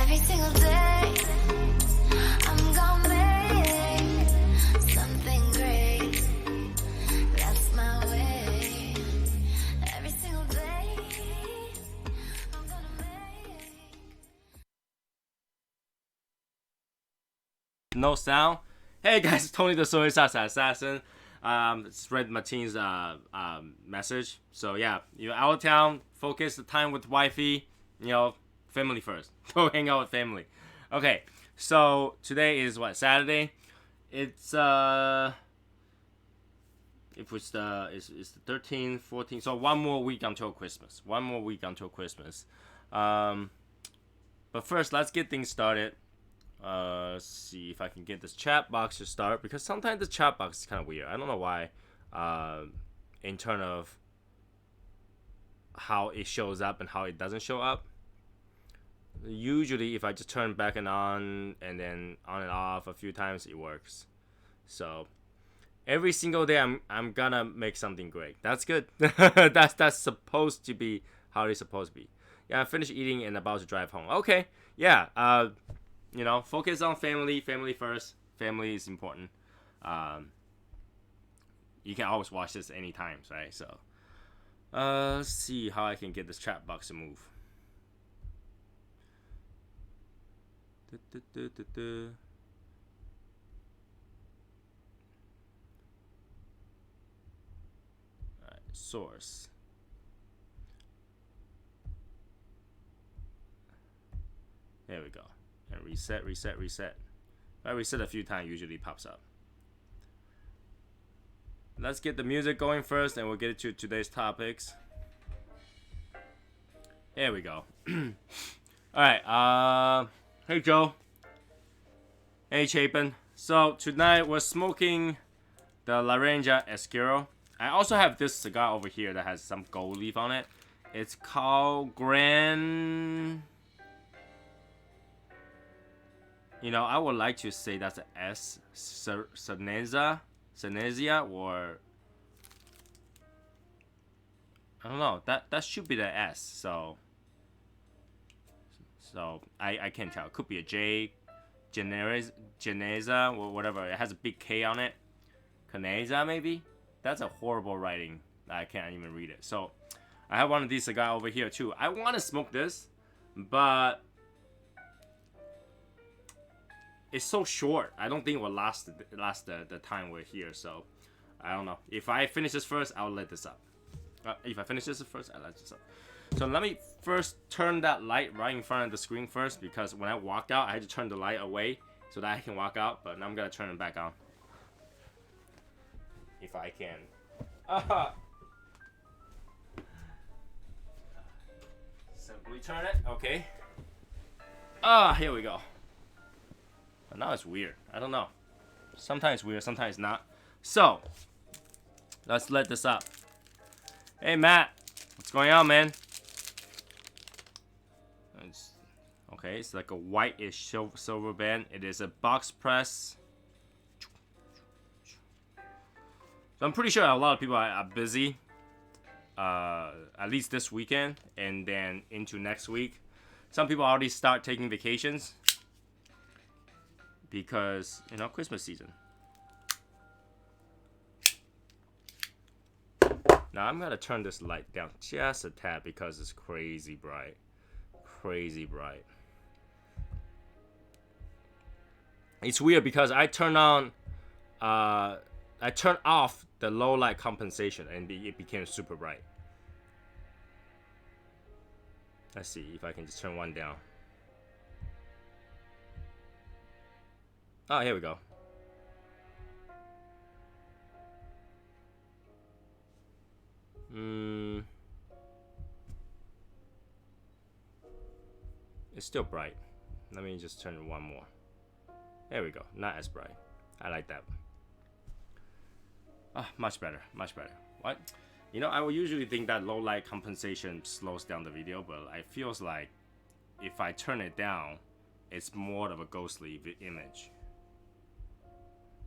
Every single day, I'm gonna make something great. That's my way. Every single day, I'm gonna make. No sound. Hey guys, Tony the Soy Sauce Assassin. Just read Martine's message. So yeah, you're out of town. Focus the time with wifey. You know, family first. Go hang out with family. Okay, so today is what, Saturday? It's if it's the 13th, 14th. So one more week until Christmas. But first, let's get things started. Let's see if I can get this chat box to start, because sometimes the chat box is kind of weird. I don't know why. In terms of how it shows up and how it doesn't show up. Usually, if I just turn back and on and then on and off a few times, it works. So every single day, I'm gonna make something great. That's good. that's supposed to be how it's supposed to be. Yeah, I finished eating and about to drive home. Okay, yeah. You know, focus on family first. Family is important. You can always watch this anytime, right? So, let's see how I can get this chat box to move. Alright, source. There we go. And reset. If I reset a few times, usually pops up. Let's get the music going first, and we'll get to today's topics. There we go. Alright, hey Joe. Hey Chapin. So tonight we're smoking the Laranja Escuro. I also have this cigar over here that has some gold leaf on it. It's called Grand... You know, I would like to say that's an S, Senezia, or I don't know. That should be the S. So I can't tell. It could be a J, Geneza, or whatever. It has a big K on it. Caneza, maybe. That's a horrible writing. I can't even read it. So I have one of these cigar over here too. I want to smoke this, but it's so short. I don't think it will last the time we're here. So I don't know. If I finish this first, I'll let this up. If I finish this first, I'll let this up. So let me first turn that light right in front of the screen first, because when I walked out, I had to turn the light away so that I can walk out. But now I'm gonna turn it back on. If I can. Simply turn it. Okay. Here we go. But now it's weird. I don't know. Sometimes it's weird, sometimes not. So, let's let this up. Hey, Matt. What's going on, man? Okay, it's like a whitish silver band. It is a box press. So I'm pretty sure a lot of people are busy. At least this weekend. And then into next week. Some people already start taking vacations. Because, you know, Christmas season. Now I'm gonna turn this light down just a tad because it's crazy bright. It's weird because I turned off the low light compensation and it became super bright. Let's see if I can just turn one down. Oh, here we go. It's still bright. Let me just turn it one more. There we go. Not as bright. I like that. Much better. What? You know, I would usually think that low light compensation slows down the video, but it feels like if I turn it down, it's more of a ghostly image.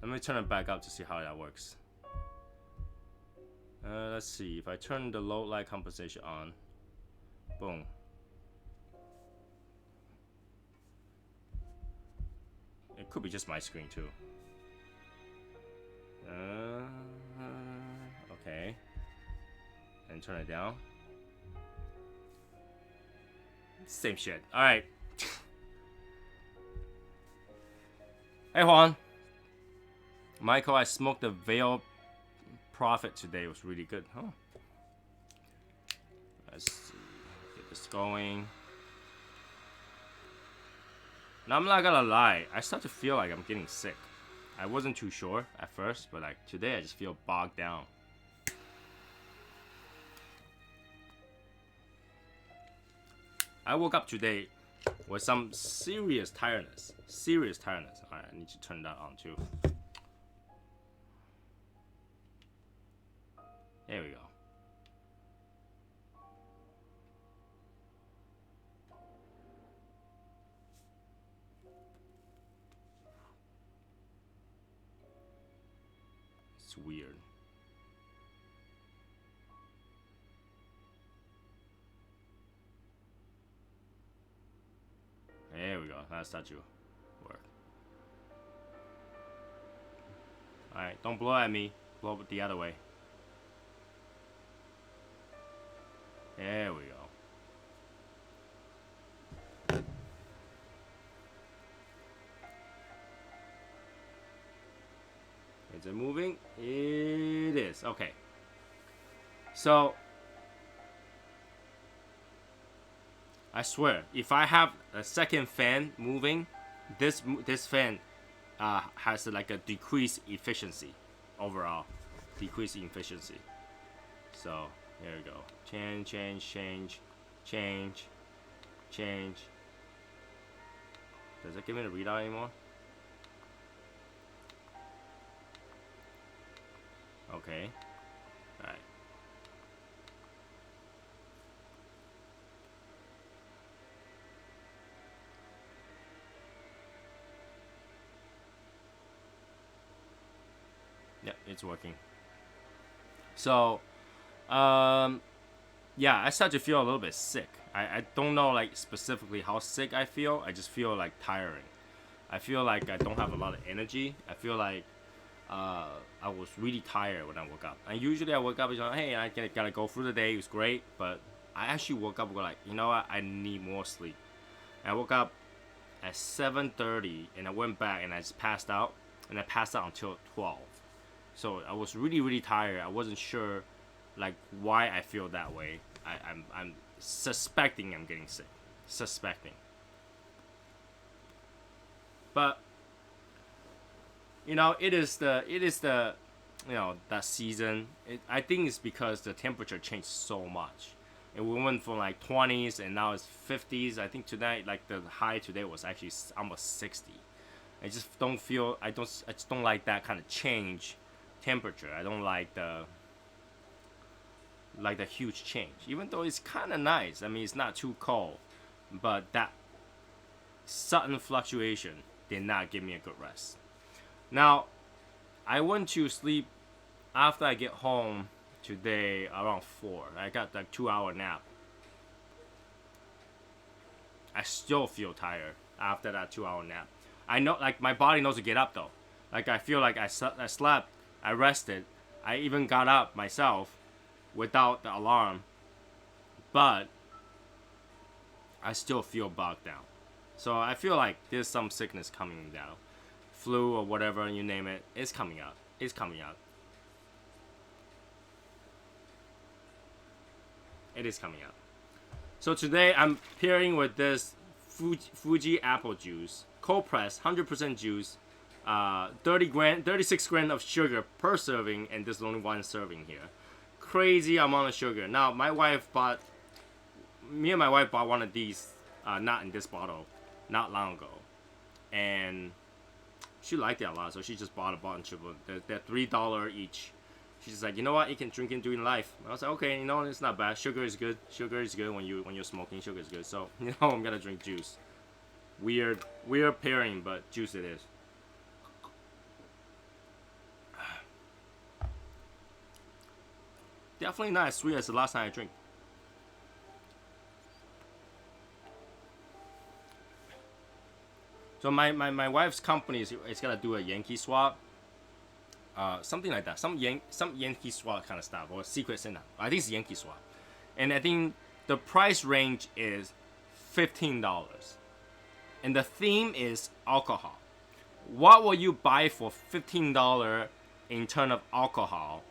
Let me turn it back up to see how that works. Let's see. If I turn the low light compensation on, boom. could be just my screen too. Okay. And turn it down. Same shit. Alright. Hey Juan. Michael, I smoked the Veil Prophet today. It was really good. Huh. Let's see. Get this going. Now I'm not gonna lie. I start to feel like I'm getting sick. I wasn't too sure at first, but like today I just feel bogged down. I woke up today with some serious tiredness. Serious tiredness. Alright, I need to turn that on too. There we go. It's weird. There we go. That's that you work. Alright, don't blow at me. Blow it the other way. There we go. Is it moving? It is. Okay. So I swear, if I have a second fan moving, this fan has like a decreased efficiency overall, decreasing efficiency. So there we go. Change. Does it give me the readout anymore? Okay. All right. Yep, it's working. So, yeah, I start to feel a little bit sick. I don't know like specifically how sick I feel. I just feel like tiring. I feel like I don't have a lot of energy. I feel like I was really tired when I woke up. And usually I wake up and like, hey, I gotta go through the day. It was great, but I actually woke up and like, you know what? I need more sleep. And I woke up at 7:30 and I went back and I just passed out. And I passed out until 12. So I was really tired. I wasn't sure like why I feel that way. I'm suspecting I'm getting sick. Suspecting. But you know, it is the you know, that season. I think it's because the temperature changed so much. And we went from like 20s and now it's 50s. I think tonight, like the high today was actually almost 60. I just don't feel, I just don't like that kind of change temperature. I don't like the huge change. Even though it's kind of nice. I mean, it's not too cold, but that sudden fluctuation did not give me a good rest. Now, I went to sleep after I get home today around 4. I got like 2-hour nap. I still feel tired after that 2-hour nap. I know, like my body knows to get up though. Like I feel like I slept, I rested, I even got up myself without the alarm, but I still feel bogged down. So I feel like there's some sickness coming down. Flu or whatever, you name it, it's coming out. It's coming out. It is coming out. So today I'm pairing with this Fuji apple juice, cold pressed, 100% juice, 36 grams of sugar per serving, and there's only one serving here. Crazy amount of sugar. Now me and my wife bought one of these, not in this bottle, not long ago, and she liked it a lot, so she just bought a bunch of them. They're $3 each. She's just like, you know what, you can drink it during life. I was like, okay, you know, it's not bad. Sugar is good. Sugar is good when you're smoking. Sugar is good. So you know, I'm gonna drink juice. Weird pairing, but juice it is. Definitely not as sweet as the last time I drank. So my wife's company is gonna do a Yankee swap, something like that. Some Yankee swap kind of stuff, or Secret Santa. I think it's Yankee swap, and I think the price range is $15, and the theme is alcohol. What will you buy for $15 in terms of alcohol?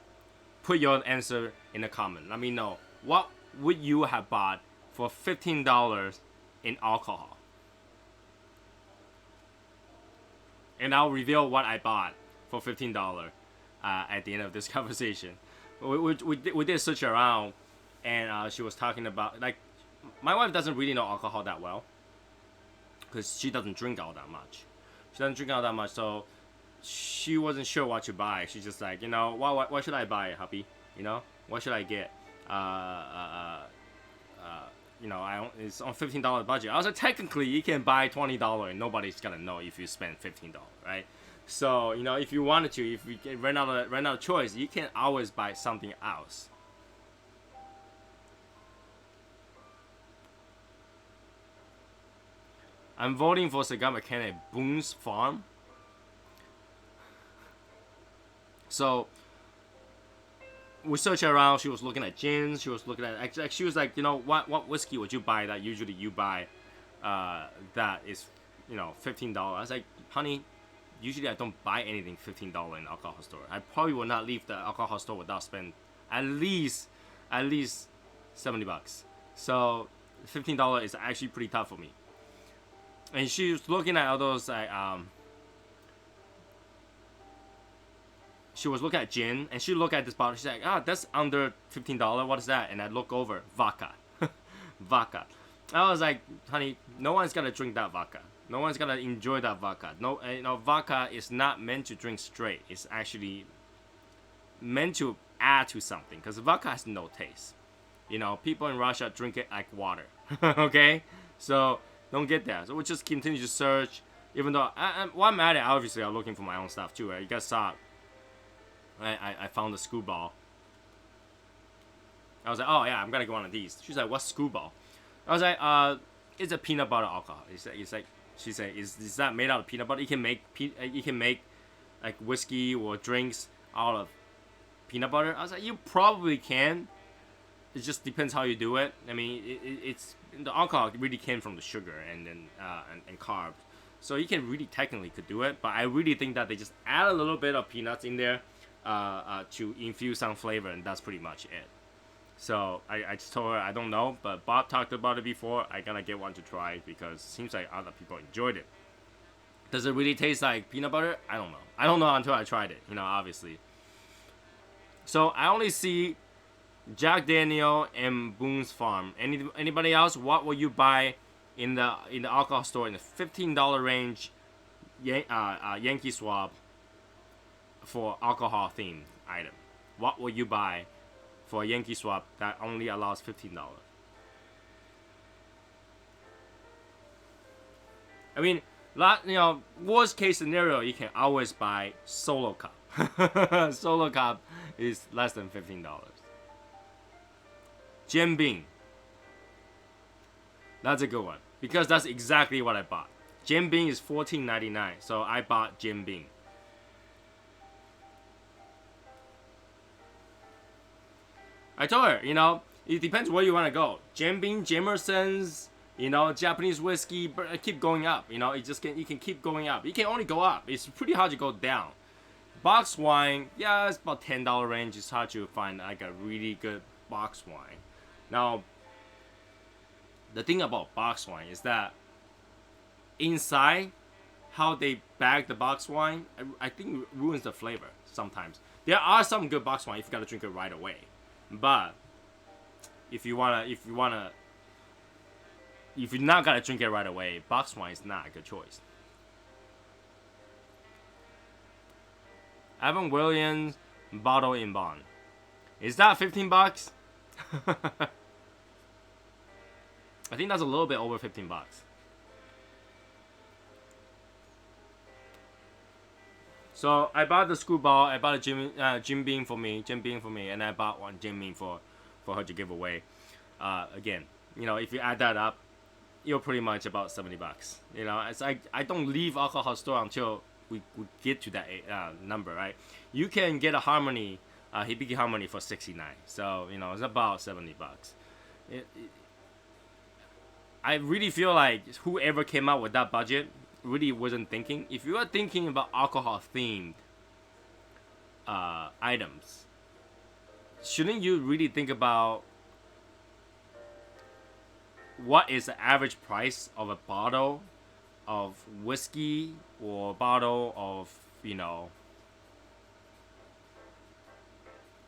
Put your answer in the comment. Let me know. What would you have bought for $15 in alcohol? And I'll reveal what I bought for $15 at the end of this conversation. We did search around, and she was talking about, like, my wife doesn't really know alcohol that well because she doesn't drink all that much. So she wasn't sure what to buy. She's just like, what should I buy, hubby? What should I get? It's on $15 budget. I was like, technically, you can buy $20 and nobody's gonna know if you spend $15, right? So, if you wanted to, if you run out of choice, you can always buy something else. I'm voting for cigar mechanic Boone's Farm. So we searched around. She was looking at gins. She was looking at. She was like, what whiskey would you buy that usually you buy, that is, $15? I was like, honey, usually I don't buy anything $15 in the alcohol store. I probably will not leave the alcohol store without spending at least $70. So $15 is actually pretty tough for me. And she was looking at all those, like, she was looking at gin, and she looked at this bottle. She's like, that's under $15. What is that? And I look over, vodka. Vodka. I was like, honey, no one's gonna drink that vodka. No one's gonna enjoy that vodka. No, vodka is not meant to drink straight. It's actually meant to add to something, because vodka has no taste. People in Russia drink it like water. Okay? So don't get that. So we'll just continue to search. Even though while I'm at it, obviously I'm looking for my own stuff too. Right? You guys saw. I found the screwball. I was like, oh yeah, I'm gonna get one of these. She's like, what's screwball? I was like, it's a peanut butter alcohol. It's like, she said, is that made out of peanut butter? You can make like whiskey or drinks out of peanut butter. I was like, you probably can. It just depends how you do it. I mean, it's the alcohol really came from the sugar and carbs, so you can really technically could do it. But I really think that they just add a little bit of peanuts in there to infuse some flavor, and that's pretty much it. So I just told her I don't know, but Bob talked about it before. I gotta get one to try because it seems like other people enjoyed it. Does it really taste like peanut butter? I don't know. I don't know until I tried it. Obviously. So I only see Jack Daniel and Boone's Farm. Anybody else? What will you buy in the alcohol store in the $15 range? Yankee swap for alcohol themed item. What will you buy for a Yankee swap that only allows $15? I mean, worst case scenario, you can always buy Solo Cup. Solo Cup is less than $15. Jim Beam. That's a good one because that's exactly what I bought. Jim Beam is $14.99, so I bought Jim Beam. I told her, it depends where you want to go. Jim Beam, Jamerson's, Japanese whiskey, keep going up. You can keep going up. You can only go up. It's pretty hard to go down. Box wine, yeah, it's about $10 range. It's hard to find like a really good box wine. Now, the thing about box wine is that inside, how they bag the box wine, I think ruins the flavor sometimes. There are some good box wine if you gotta drink it right away, but if you're not gonna drink it right away, box wine is not a good choice. Evan Williams bottle in bond. Is that $15? I think that's a little bit over $15. So I bought the screwball. I bought a Jim Beam for me, and I bought one Jim Beam for her to give away. Again, if you add that up, you're pretty much about $70. You know, it's like I don't leave alcohol store until we get to that number, right? You can get a harmony, Hibiki harmony for 69. So you know, it's about $70. I really feel like whoever came out with that budget really wasn't thinking. If you are thinking about alcohol themed items, shouldn't you really think about what is the average price of a bottle of whiskey or a bottle of, you know,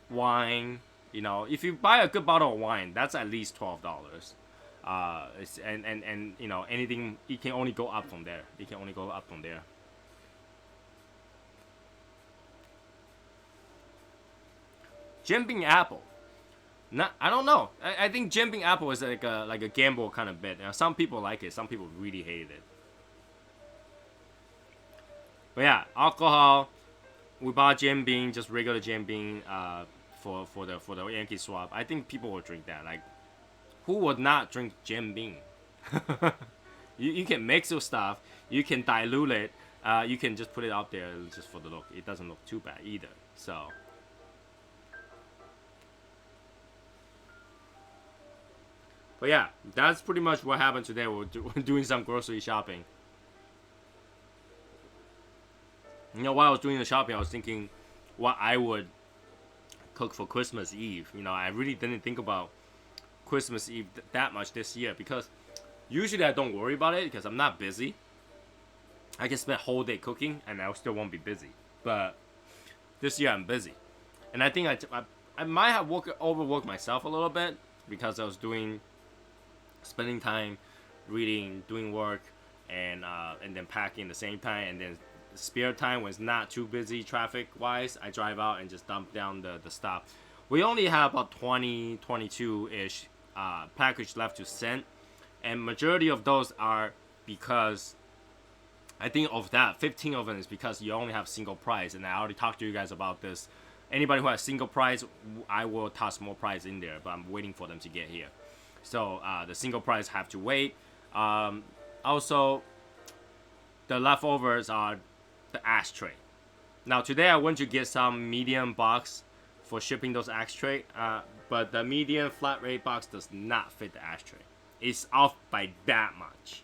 wine? You know, if you buy a good bottle of wine, that's at least $12. And you know, anything, it can only go up from there. It can only go up from there. Jumping apple. I don't know. I think jumping apple is like a gamble kind of bit. You know, some people like it. Some people really hate it. But yeah, alcohol. We bought Jim Beam, just regular Jim Beam, for the Yankee Swap. I think people will drink that. Like, who would not drink Jim Beam? you can mix your stuff. You can dilute it. You can just put it out there just for the look. It doesn't look too bad either. So. But yeah, that's pretty much what happened today. We're doing some grocery shopping. You know, while I was doing the shopping, I was thinking what I would cook for Christmas Eve. You know, I really didn't think about Christmas Eve that much this year because usually I don't worry about it because I'm not busy. I can spend a whole day cooking and I still won't be busy. But this year I'm busy. And I think I might have overworked myself a little bit because I was spending time reading, doing work, and then packing at the same time, and then spare time when it's not too busy traffic wise, I drive out and just dump down the stuff. We only have about 22-ish package left to send, and majority of those are because I think of that 15 of them is because you only have single price, and I already talked to you guys about this. Anybody who has single price, I will toss more price in there, but I'm waiting for them to get here. So the single price have to wait. Also, the leftovers are the ashtray. Now today I went to get some medium box for shipping those ashtray, but the medium flat rate box does not fit the ashtray. It's off by that much.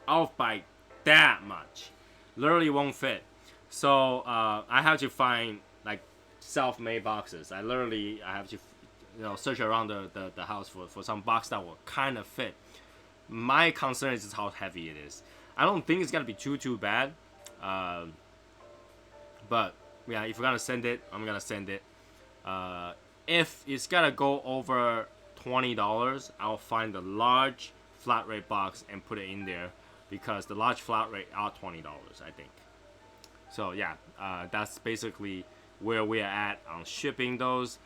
Off by that much. Literally won't fit. So I have to find like self-made boxes. I have to, you know, search around the house for some box that will kind of fit. My concern is just how heavy it is. I don't think it's gonna be too bad, but yeah, if we're gonna send it, I'm gonna send it. If it's gotta go over $20, I'll find the large flat rate box and put it in there because the large flat rate are $20, I think. So yeah, that's basically where we're at on shipping those.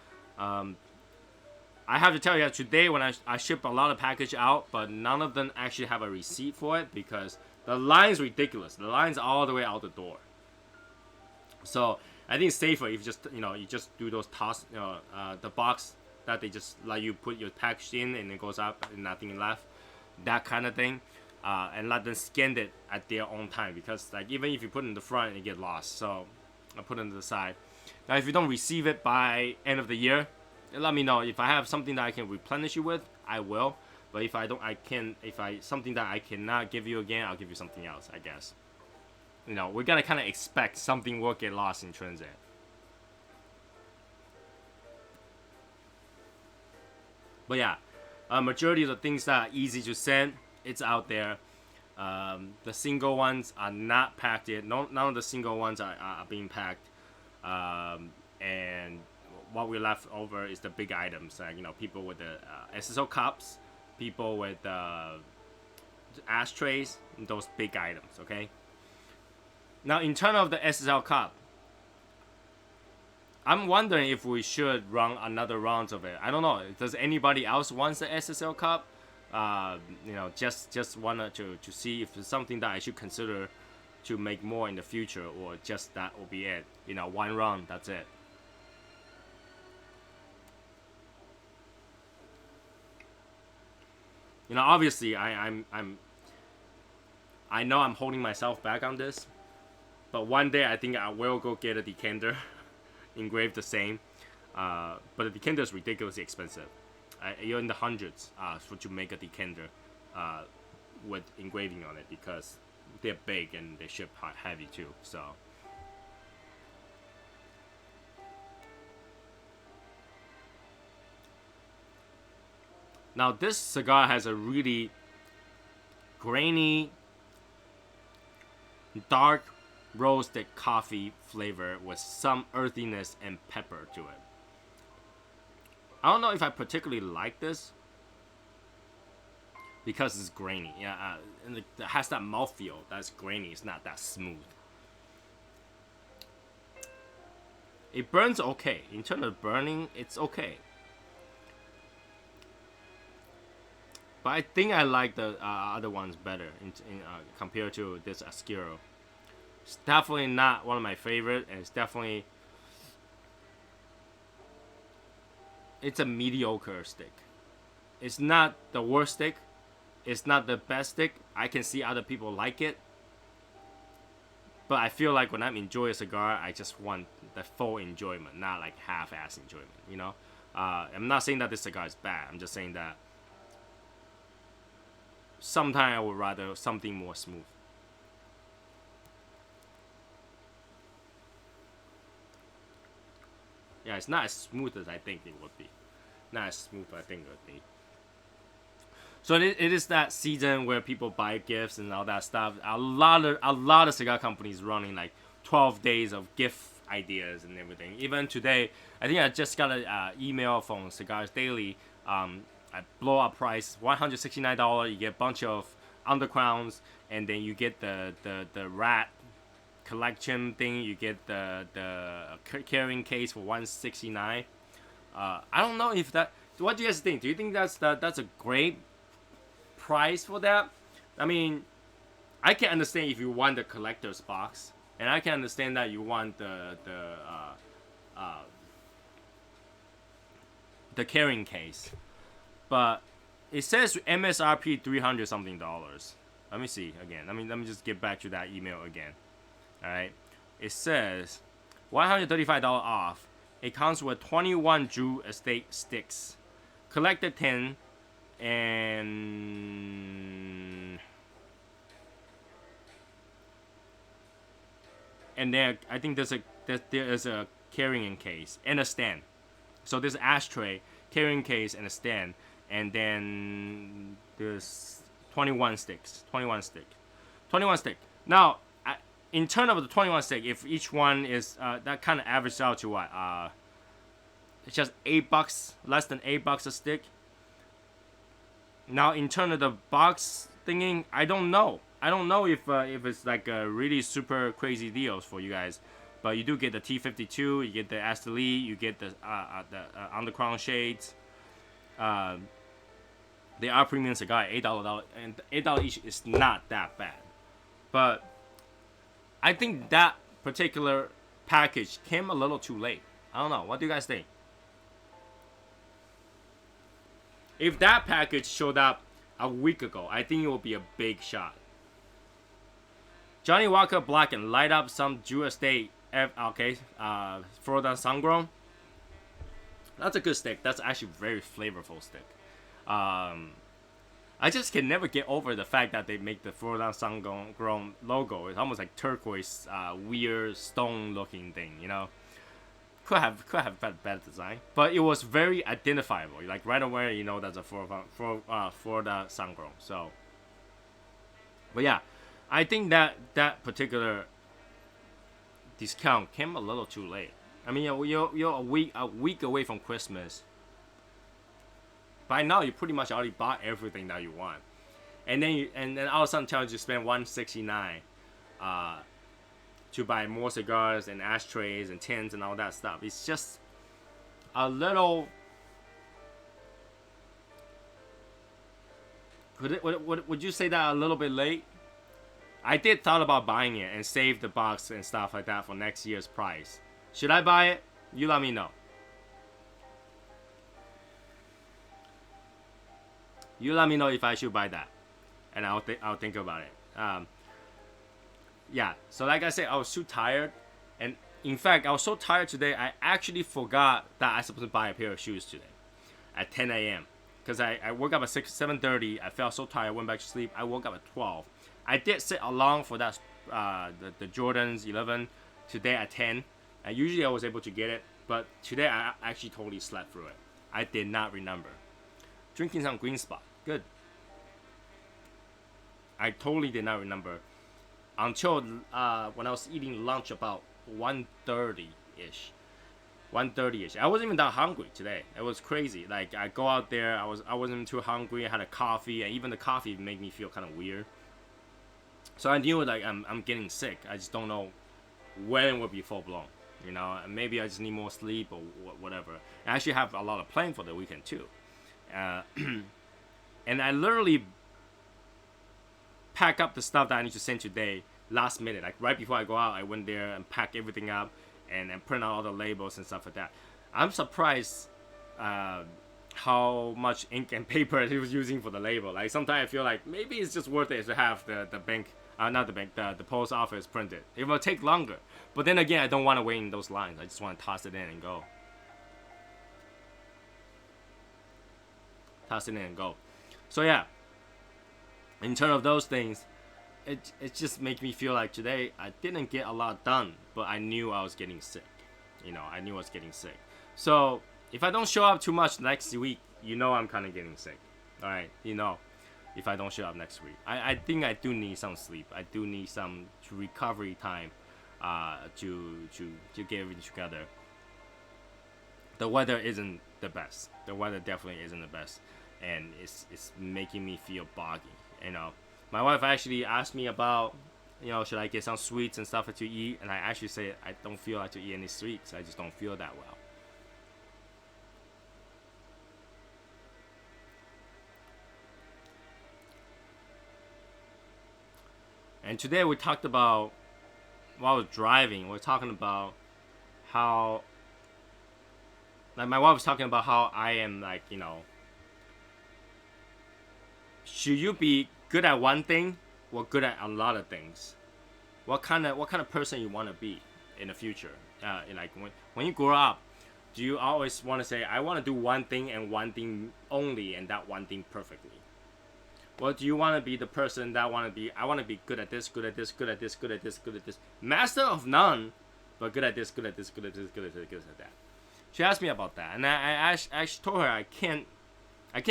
I have to tell you that today when I ship a lot of package out, but none of them actually have a receipt for it because the line's ridiculous. The line's all the way out the door. So I think it's safer if you just do those toss, the box that they just let you put your package in and it goes up and nothing left, that kind of thing, and let them scan it at their own time because like even if you put it in the front, it get lost. So I put it on the side. Now if you don't receive it by end of the year, let me know. If I have something that I can replenish you with, I will. But if I don't, something that I cannot give you again, I'll give you something else, I guess. You know, we're gonna kind of expect something will get lost in transit. But yeah, majority of the things that are easy to send, it's out there. The single ones are not packed yet. None of the single ones are being packed. And what we left over is the big items, like people with the SSL cups, people with ashtrays, those big items. Okay. Now, in terms of the SSL cup, I'm wondering if we should run another round of it. I don't know. Does anybody else want the SSL cup? Just wanted to see if it's something that I should consider to make more in the future, or just that will be it. One round, that's it. You know, obviously, I know I'm holding myself back on this, but one day I think I will go get a decanter, engraved the same. But the decanter is ridiculously expensive. You're in the hundreds to make a decanter with engraving on it, because they're big and they ship heavy too. So. Now this cigar has a really grainy, dark roasted coffee flavor with some earthiness and pepper to it. I don't know if I particularly like this because it's grainy. Yeah, and it has that mouthfeel that's grainy. It's not that smooth. It burns okay. In terms of burning, it's okay. But I think I like the other ones better compared to this Escuro. It's definitely not one of my favorite, and it's a mediocre stick. It's not the worst stick. It's not the best stick. I can see other people like it. But I feel like when I'm enjoying a cigar, I just want the full enjoyment, not like half-ass enjoyment, you know? I'm not saying that this cigar is bad. I'm just saying that sometimes I would rather something more smooth. Yeah, it's not as smooth as I think it would be. Not as smooth as I think it would be. So it is that season where people buy gifts and all that stuff. A lot of cigar companies running like 12 days of gift ideas and everything. Even today, I think I just got an email from Cigars Daily. At blow up price, $169. You get a bunch of undercrowns, and then you get the rat collection thing. You get the carrying case for $169. I don't know if that. What do you guys think? Do you think that's a great price for that? I mean, I can understand if you want the collector's box, and I can understand that you want the carrying case. But it says MSRP $300 something. Let me see again. Let me just get back to that email again. All right. It says $135 off. It comes with 21 Drew Estate sticks, collected 10, and then I think there is a carrying case and a stand. So there's an ashtray, carrying case, and a stand. And then there's 21 sticks. 21 stick. Now, in terms of the 21 stick, if each one is that kind of averages out to what? It's just $8, less than $8 a stick. Now, in terms of the box thinking, I don't know. I don't know if it's like a really super crazy deals for you guys. But you do get the T52, you get the Asteli, you get the undercrown shades. They are premium cigar, $8, and $8 each is not that bad. But I think that particular package came a little too late. I don't know. What do you guys think? If that package showed up a week ago, I think it would be a big shot. Johnny Walker Black and light up some Drew Estate. Florida Sungrown. That's a good stick. That's actually a very flavorful stick. I just can never get over the fact that they make the Florida Sungrown logo. It's almost like turquoise, weird stone-looking thing. You know, could have better design, but it was very identifiable. Like right away, you know that's a Florida Sungrown. So, but yeah, I think that particular discount came a little too late. I mean, you're a week away from Christmas. By now, you pretty much already bought everything that you want, and then all of a sudden tells you to spend $169 to buy more cigars and ashtrays and tins and all that stuff. It's just a little. Would you say that a little bit late? I did thought about buying it and save the box and stuff like that for next year's price. Should I buy it? You let me know. You let me know if I should buy that, and I'll think about it. Yeah. So like I said, I was too tired, and in fact, I was so tired today. I actually forgot that I was supposed to buy a pair of shoes today at 10 a.m. Because I woke up at 7:30. I felt so tired. I went back to sleep. I woke up at 12. I did set alarm for that the Jordan's 11 today at 10. And usually I was able to get it, but today I actually totally slept through it. I did not remember. Drinking some green spot. Good. I totally did not remember until when I was eating lunch about 1:30-ish. 1:30-ish. I wasn't even that hungry today. It was crazy. Like I go out there, I wasn't too hungry. I had a coffee, and even the coffee made me feel kind of weird. So I knew like I'm getting sick. I just don't know when it will be full blown. You know, maybe I just need more sleep or whatever. I actually have a lot of plans for the weekend too, and I literally pack up the stuff that I need to send today last minute. Like right before I go out, I went there and packed everything up and print out all the labels and stuff like that. I'm surprised how much ink and paper he was using for the label. Like sometimes I feel like maybe it's just worth it to have the bank, not the bank, the post office printed. It will take longer. But then again, I don't want to wait in those lines. I just want to toss it in and go. Toss it in and go. So yeah, in terms of those things, it just makes me feel like today I didn't get a lot done, but I knew I was getting sick. You know, I knew I was getting sick. So if I don't show up too much next week, you know I'm kind of getting sick. All right, you know, if I don't show up next week, I think I do need some sleep. I do need some recovery time to get everything together. The weather isn't the best. The weather definitely isn't the best, and it's making me feel boggy. You know, my wife actually asked me about, you know, should I get some sweets and stuff to eat, and I actually said I don't feel like to eat any sweets. I just don't feel that well. And today we talked about, while I was driving, we're talking about how, like my wife was talking about how I am like, you know, should you be good at one thing or good at a lot of things? What kind of person you want to be in the future? Like when you grow up, do you always want to say, I want to do one thing and one thing only, and that one thing perfectly? Or do you want to be the person that I want to be good at this, good at this, good at this, good at this, good at this, master of none, but good at this, good at this, good at this, good at this, good at that? She asked me about that, and I told her I can't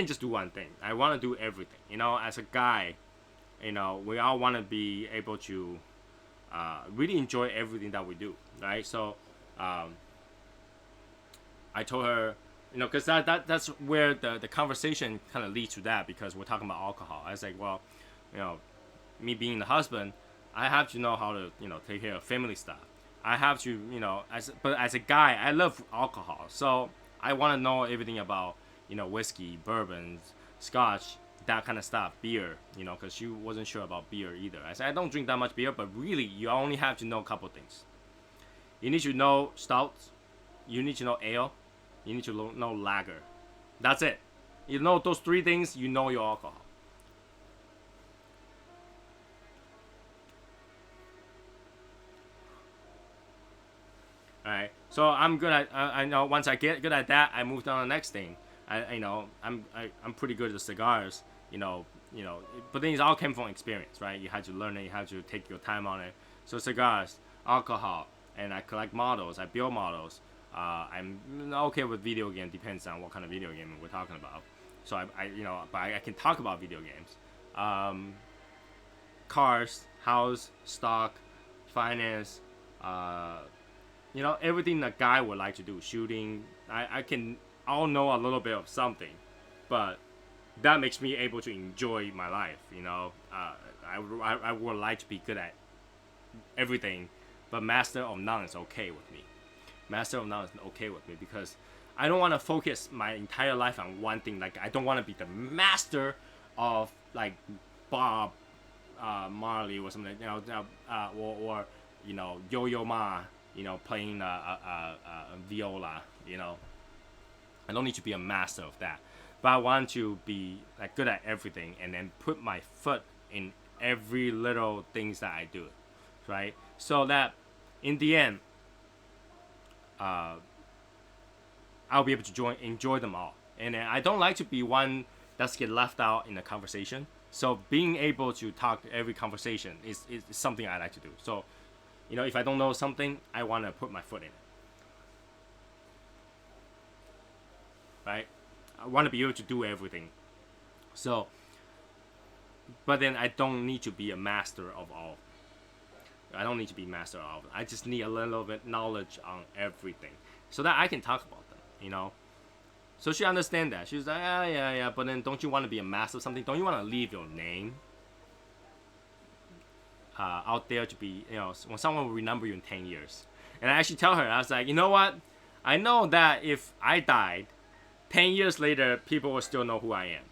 just do one thing. I want to do everything. You know, as a guy, you know, we all want to be able to really enjoy everything that we do, right? So I told her, you know, because that's where the conversation kind of leads to that, because we're talking about alcohol. I was like, well, you know, me being the husband, I have to know how to, you know, take care of family stuff. I have to, you know, but as a guy, I love alcohol, so I want to know everything about, you know, whiskey, bourbons, scotch, that kind of stuff, beer, you know, because she wasn't sure about beer either. I said, I don't drink that much beer, but really, you only have to know a couple things. You need to know stouts, you need to know ale, you need to know lager. That's it. You know those three things, you know your alcohol. Alright, so I'm good at, I know once I get good at that, I move on to the next thing. I'm pretty good at the cigars, you know, but then it all came from experience, right? You had to learn it, you had to take your time on it. So cigars, alcohol, and I collect models, I build models. I'm okay with video game, depends on what kind of video game we're talking about. So I can talk about video games, cars, house, stock, finance, you know, everything a guy would like to do, shooting. I'll know a little bit of something, but that makes me able to enjoy my life. You know, I would like to be good at everything, but master of none is okay with me. Master of none is okay with me because I don't want to focus my entire life on one thing. Like I don't want to be the master of like Bob Marley or something, you know, or you know, Yo-Yo Ma, you know, playing viola, you know. I don't need to be a master of that. but I want to be like good at everything and then put my foot in every little things that I do, right? So that in the end, I'll be able to enjoy them all. And I don't like to be one that's get left out in the conversation. So being able to talk every conversation is something I like to do. So, if I don't know something, I want to put my foot in it. Right? I want to be able to do everything. So, but then I don't need to be a master of all. I don't need to be master of all. I just need a little bit knowledge on everything so that I can talk about them, So she understand that. She's like, yeah. But then don't you want to be a master of something? Don't you want to leave your name out there to be, when someone will remember you in 10 years? And I actually tell her, I was like, you know what? I know that if I died, 10 years later, people will still know who I am.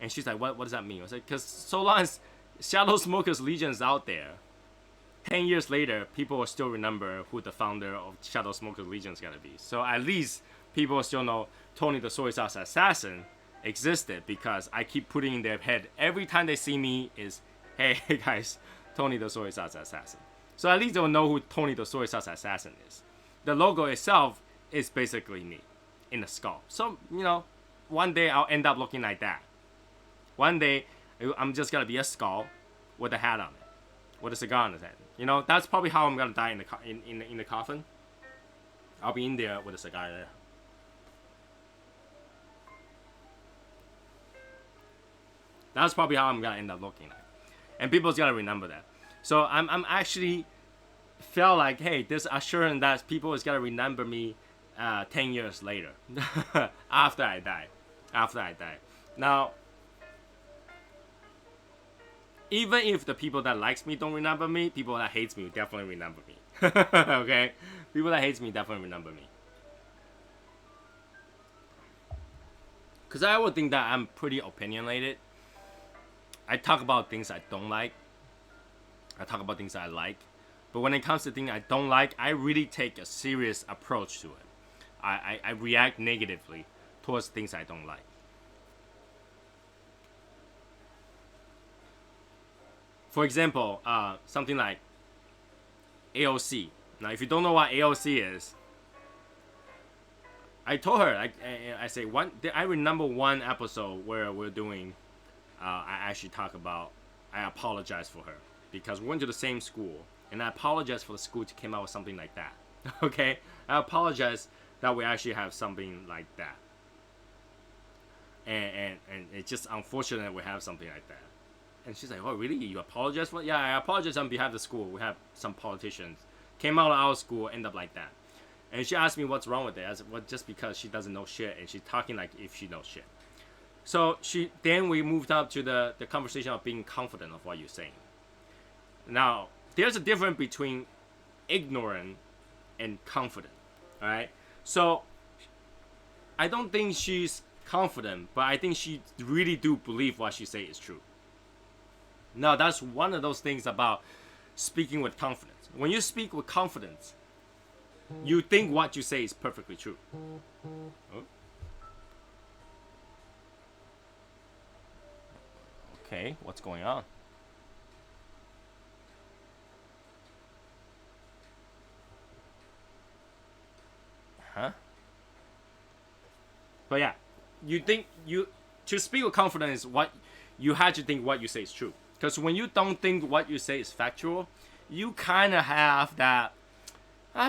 And she's like, what does that mean? I was like, because so long as Shadow Smoker's Legion is out there, 10 years later, people will still remember who the founder of Shadow Smoker's Legion is going to be. So at least people will still know Tony the Soy Sauce Assassin existed because I keep putting in their head every time they see me is, hey guys, Tony the Soy Sauce Assassin. So at least they'll know who Tony the Soy Sauce Assassin is. The logo itself is basically me in a skull. So, one day I'll end up looking like that. One day I'm just going to be a skull with a hat on it, with a cigar on his head. That's probably how I'm going to die in the coffin. I'll be in there with a cigar there. That's probably how I'm gonna end up looking like, and people's gotta remember that. So I'm actually felt like, hey, this assurance that people is gonna remember me 10 years later after I die. Now, even if the people that likes me don't remember me, people that hates me definitely remember me. Okay, people that hates me definitely remember me. Cause I would think that I'm pretty opinionated. I talk about things I don't like. I talk about things I like. But when it comes to things I don't like, I really take a serious approach to it. I react negatively towards things I don't like. For example, something like AOC. Now, if you don't know what AOC is, I told her, I say, I remember one episode where we're doing, I actually talk about, I apologize for her because we went to the same school, and I apologize for the school to come out with something like that. Okay, I apologize that we actually have something like that, and it's just unfortunate that we have something like that. And she's like, oh really? You apologize for it? Yeah, I apologize on behalf of the school. We have some politicians came out of our school, end up like that. And she asked me what's wrong with it. I said, well, just because she doesn't know shit, and she's talking like if she knows shit. So then we moved up to the conversation of being confident of what you're saying. Now, there's a difference between ignorant and confident, all right? So I don't think she's confident, but I think she really do believe what she say is true. Now, that's one of those things about speaking with confidence. When you speak with confidence, you think what you say is perfectly true. Oh. Okay, what's going on? Huh? But yeah, to speak with confidence is what you had to think what you say is true. Because when you don't think what you say is factual, you kind of have that,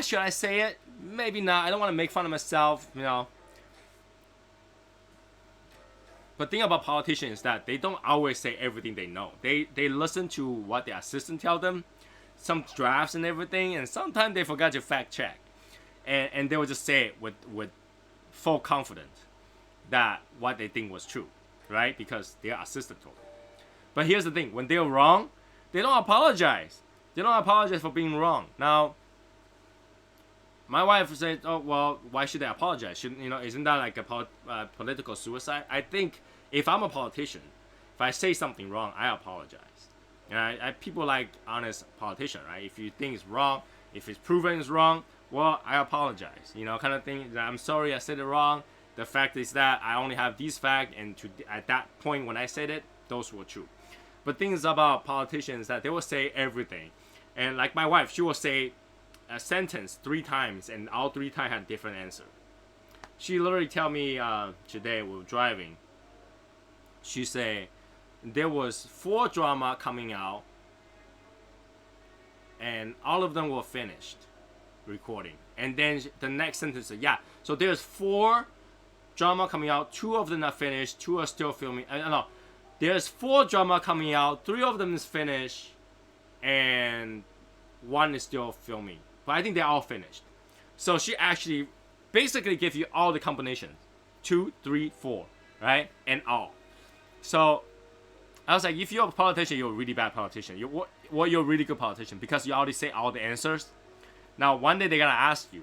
should I say it? Maybe not. I don't want to make fun of myself, But the thing about politicians is that they don't always say everything they know. They listen to what their assistant tell them, some drafts and everything, and sometimes they forgot to fact check. And they will just say it with full confidence that what they think was true, right? Because their assistant told them. But here's the thing, when they're wrong, they don't apologize. They don't apologize for being wrong. Now, my wife said, oh, well, why should they apologize? Isn't that like a political suicide? I think if I'm a politician, if I say something wrong, I apologize. And people like honest politicians, right? If you think it's wrong, if it's proven it's wrong, well, I apologize. Kind of thing. I'm sorry I said it wrong, The fact is that I only have these facts, and at that point when I said it, those were true. But things about politicians that they will say everything, and like my wife, she will say a sentence 3 times, and all 3 times had different answer. She literally tell me today we were driving. She say there was 4 drama coming out, and all of them were finished recording. And then the next sentence said, yeah, so there's 4 drama coming out, 2 of them are finished, 2 are still filming. No, there's 4 drama coming out, 3 of them is finished, and 1 is still filming. But I think they're all finished. So she actually basically gives you all the combinations. 2, 3, 4, right? And all. So I was like, if you're a politician, you're a really bad politician. You're a really good politician because you already say all the answers. Now, one day they're going to ask you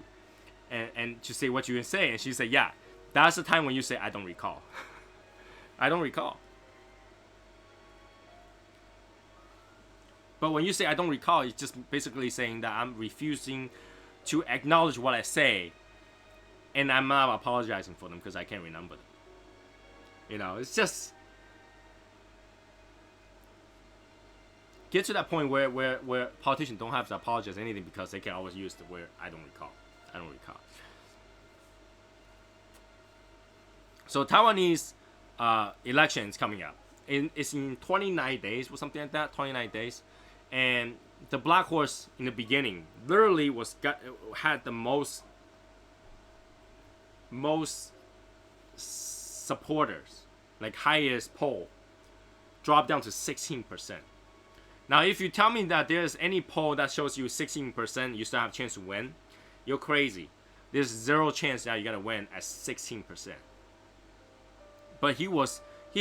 and to say what you can say. And she said, yeah, that's the time when you say, I don't recall. I don't recall. But when you say I don't recall, it's just basically saying that I'm refusing to acknowledge what I say, and I'm not apologizing for them because I can't remember them. You know, it's just get to that point where politicians don't have to apologize anything because they can always use the word I don't recall. I don't recall. So Taiwanese election is coming up. It's in 29 days or something like that. 29 days. And the Black Horse in the beginning literally had the most supporters, like highest poll, dropped down to 16%. Now, if you tell me that there's any poll that shows you 16%, you still have a chance to win, you're crazy. There's 0 chance that you're gonna win at 16%. But he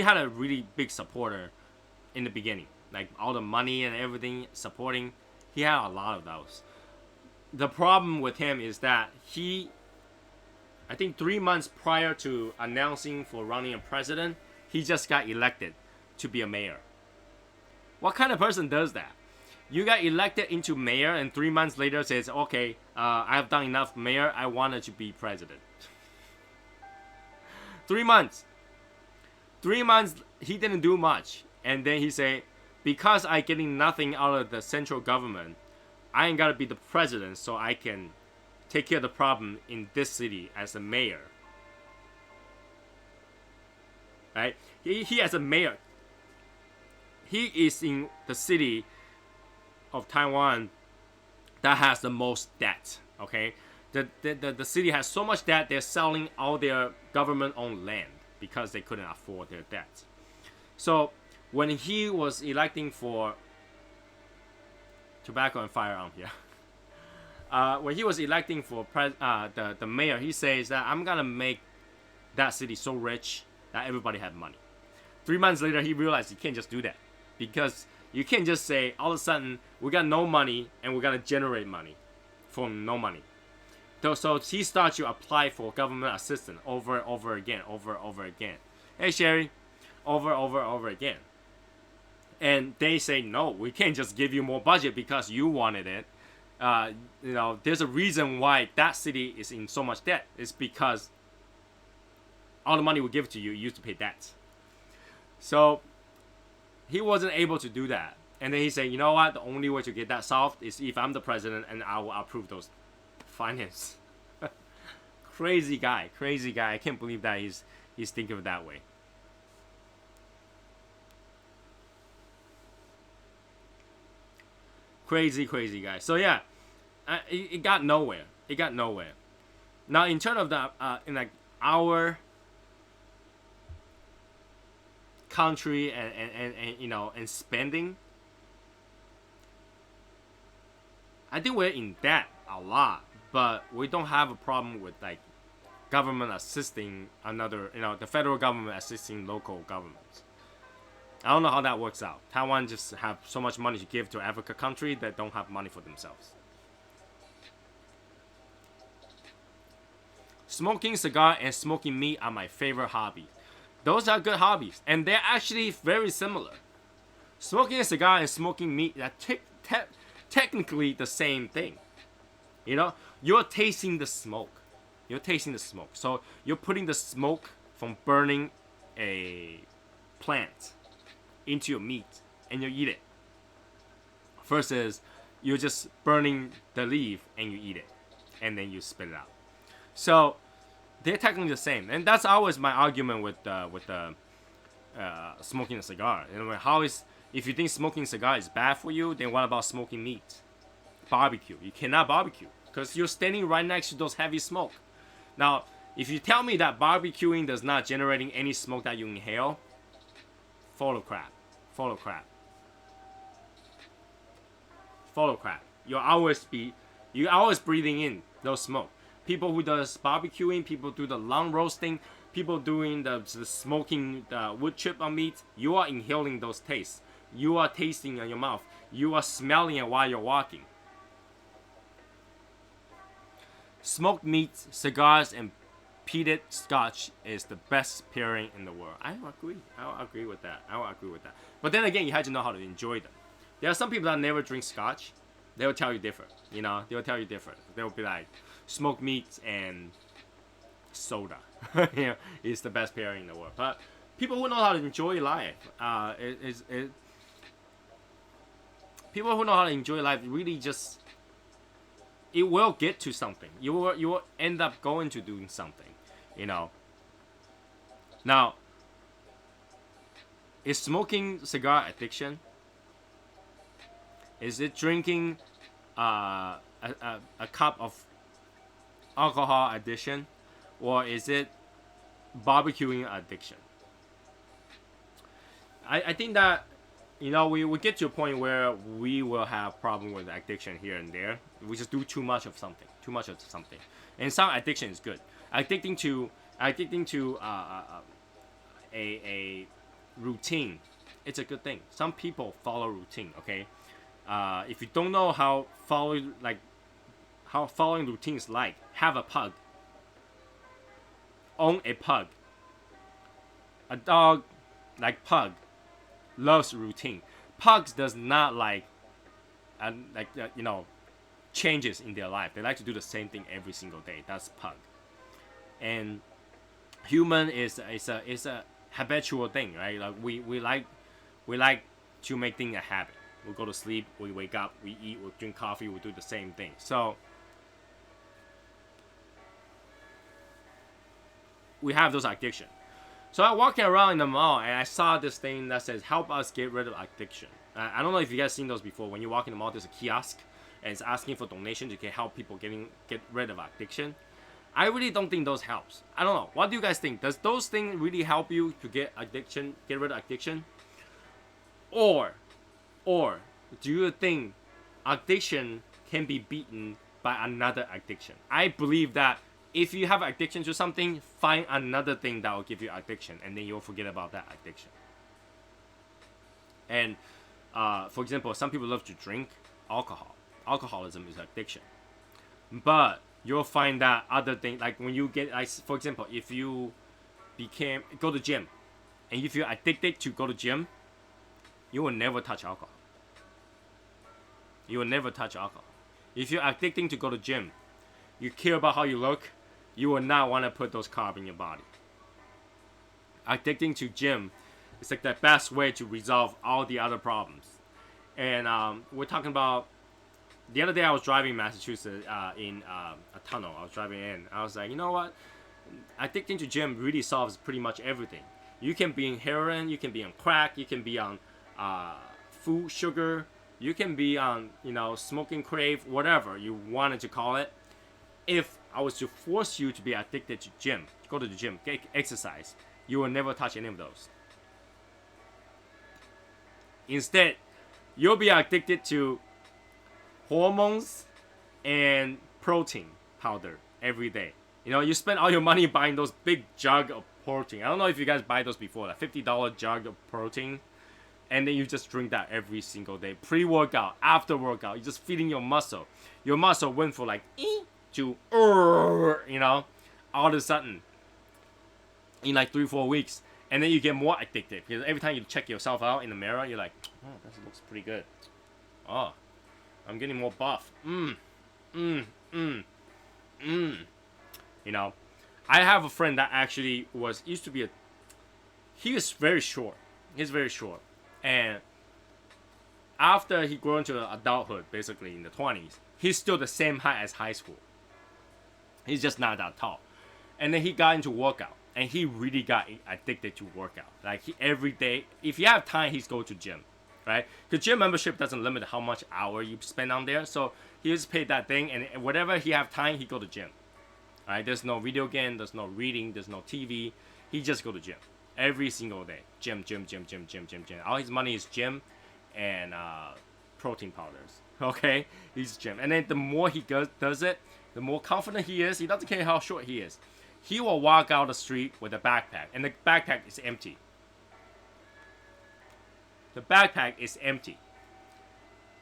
had a really big supporter in the beginning. Like all the money and everything supporting, he had a lot of those. The problem with him is that I think 3 months prior to announcing for running a president, he just got elected to be a mayor. What kind of person does that? You got elected into mayor and 3 months later says, okay, I've done enough mayor, I wanted to be president. 3 months. 3 months, he didn't do much. And then he say, because I getting nothing out of the central government, I ain't gotta be the president so I can take care of the problem in this city as a mayor. Right? He as a mayor, he is in the city of Taiwan that has the most debt. Okay? The city has so much debt, they're selling all their government-owned land because they couldn't afford their debt. So when he was electing for tobacco and firearm here, when he was electing for the mayor, he says that I'm gonna make that city so rich that everybody had money. 3 months later, he realized he can't just do that because you can't just say all of a sudden we got no money and we're gonna generate money from no money. So he starts to apply for government assistance over again. Hey Sherry, over again. And they say, no, we can't just give you more budget because you wanted it. There's a reason why that city is in so much debt. It's because all the money we give to you, you used to pay debts. So he wasn't able to do that. And then he said, you know what? The only way to get that solved is if I'm the president and I will approve those finance. Crazy guy. I can't believe that he's thinking of it that way. Crazy guy. So yeah, it got nowhere. Now in terms of the in like our country and spending, I think we're in debt a lot, but we don't have a problem with like government assisting the federal government assisting local governments. I don't know how that works out. Taiwan just have so much money to give to Africa country that don't have money for themselves. Smoking cigar and smoking meat are my favorite hobbies. Those are good hobbies, and they're actually very similar. Smoking a cigar and smoking meat are technically the same thing. You're tasting the smoke. You're tasting the smoke. So you're putting the smoke from burning a plant into your meat and you eat it. Versus you're just burning the leaf and you eat it and then you spit it out. So they're technically the same, and that's always my argument with smoking a cigar. How is, if you think smoking a cigar is bad for you, then what about smoking meat? Barbecue. You cannot barbecue because you're standing right next to those heavy smoke. Now, if you tell me that barbecuing does not generating any smoke that you inhale, follow crap. You're always breathing in those smoke. People who does barbecuing, people do the long roasting, people doing the smoking wood chip on meat, you are inhaling those tastes. You are tasting in your mouth. You are smelling it while you're walking. Smoked meat, cigars, and peated scotch is the best pairing in the world. I agree with that. But then again, you have to know how to enjoy them. There are some people that never drink scotch. They will tell you different. They will tell you different. They will be like, smoked meat and soda is the best pairing in the world. But people who know how to enjoy life, people who know how to enjoy life really just, it will get to something. You will end up going to doing something. Now, is smoking cigar addiction? Is it drinking a cup of alcohol addiction, or is it barbecuing addiction? I think that we get to a point where we will have problem with addiction here and there. We just do too much of something, and some addiction is good. Addicting to a routine, it's a good thing. Some people follow routine. Okay, if you don't know how following routines like, have a pug. Own a pug. A dog like pug loves routine. Pugs does not like changes in their life. They like to do the same thing every single day. That's pug. And human is a habitual thing, right? Like we like to make things a habit. We go to sleep, we wake up, we eat, we drink coffee, we do the same thing. So we have those addiction. So I'm walking around in the mall and I saw this thing that says, help us get rid of addiction. I don't know if you guys seen those before. When you walk in the mall, there's a kiosk and it's asking for donations to help people get rid of addiction. I really don't think those helps. I don't know. What do you guys think? Does those things really help you to get rid of addiction? Or do you think addiction can be beaten by another addiction? I believe that if you have addiction to something, find another thing that will give you addiction, and then you'll forget about that addiction. And for example, some people love to drink alcohol. Alcoholism is addiction. But you'll find that other thing, like when you get, for example, if you go to gym, and if you're addicted to go to gym, you will never touch alcohol. You will never touch alcohol. If you're addicting to go to gym, you care about how you look, you will not want to put those carbs in your body. Addicting to gym is like the best way to resolve all the other problems. And we're talking about, the other day I was driving in Massachusetts in a tunnel. I was driving in. I was like, you know what? Addicting to gym really solves pretty much everything. You can be on heroin, you can be on crack, you can be on food, sugar, you can be on, smoking crave, whatever you wanted to call it. If I was to force you to be addicted to gym, go to the gym, get exercise, you will never touch any of those. Instead, you'll be addicted to hormones and protein powder every day. You spend all your money buying those big jug of protein. I don't know if you guys buy those before, like $50 jug of protein. And then you just drink that every single day. Pre-workout, after workout, you're just feeding your muscle. Your muscle went from like to all of a sudden in like 3-4 weeks. And then you get more addicted because every time you check yourself out in the mirror, you're like, oh, this looks pretty good. Oh, I'm getting more buff. You know, I have a friend that actually used to be he was very short. He's very short, and after he grew into adulthood, basically in the 20s, he's still the same height as high school. He's just not that tall. And then he got into workout, and he really got addicted to workout. Like every day, if you have time, he's go to gym, right? Because gym membership doesn't limit how much hour you spend on there. So he just paid that thing, and whatever he have time, he go to gym. All right? There's no video game, there's no reading, there's no TV. He just go to gym every single day. Gym. All his money is gym and protein powders. Okay, he's gym, and then the more he does it, the more confident he is. He doesn't care how short he is. He will walk out the street with a backpack, and the backpack is empty. The backpack is empty.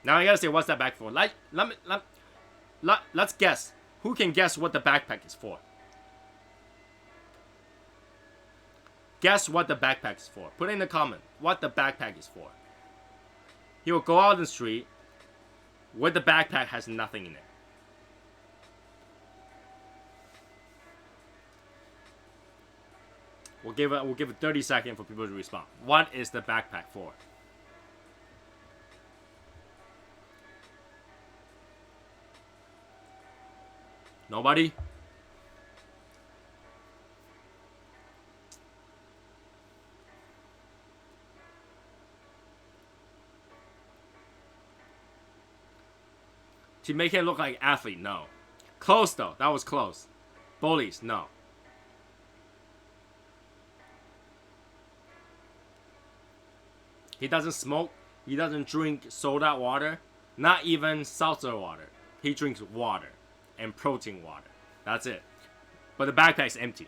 Now you gotta say, what's that backpack for? Let's guess. Who can guess what the backpack is for? Guess what the backpack is for. Put in the comment what the backpack is for. He will go out in the street with the backpack has nothing in it. We'll give it 30 seconds for people to respond. What is the backpack for? Nobody? To make him look like athlete, no. Close though, that was close. Bullies, no. He doesn't smoke. He doesn't drink soda water. Not even seltzer water. He drinks water and protein water. That's it. But the backpack's empty.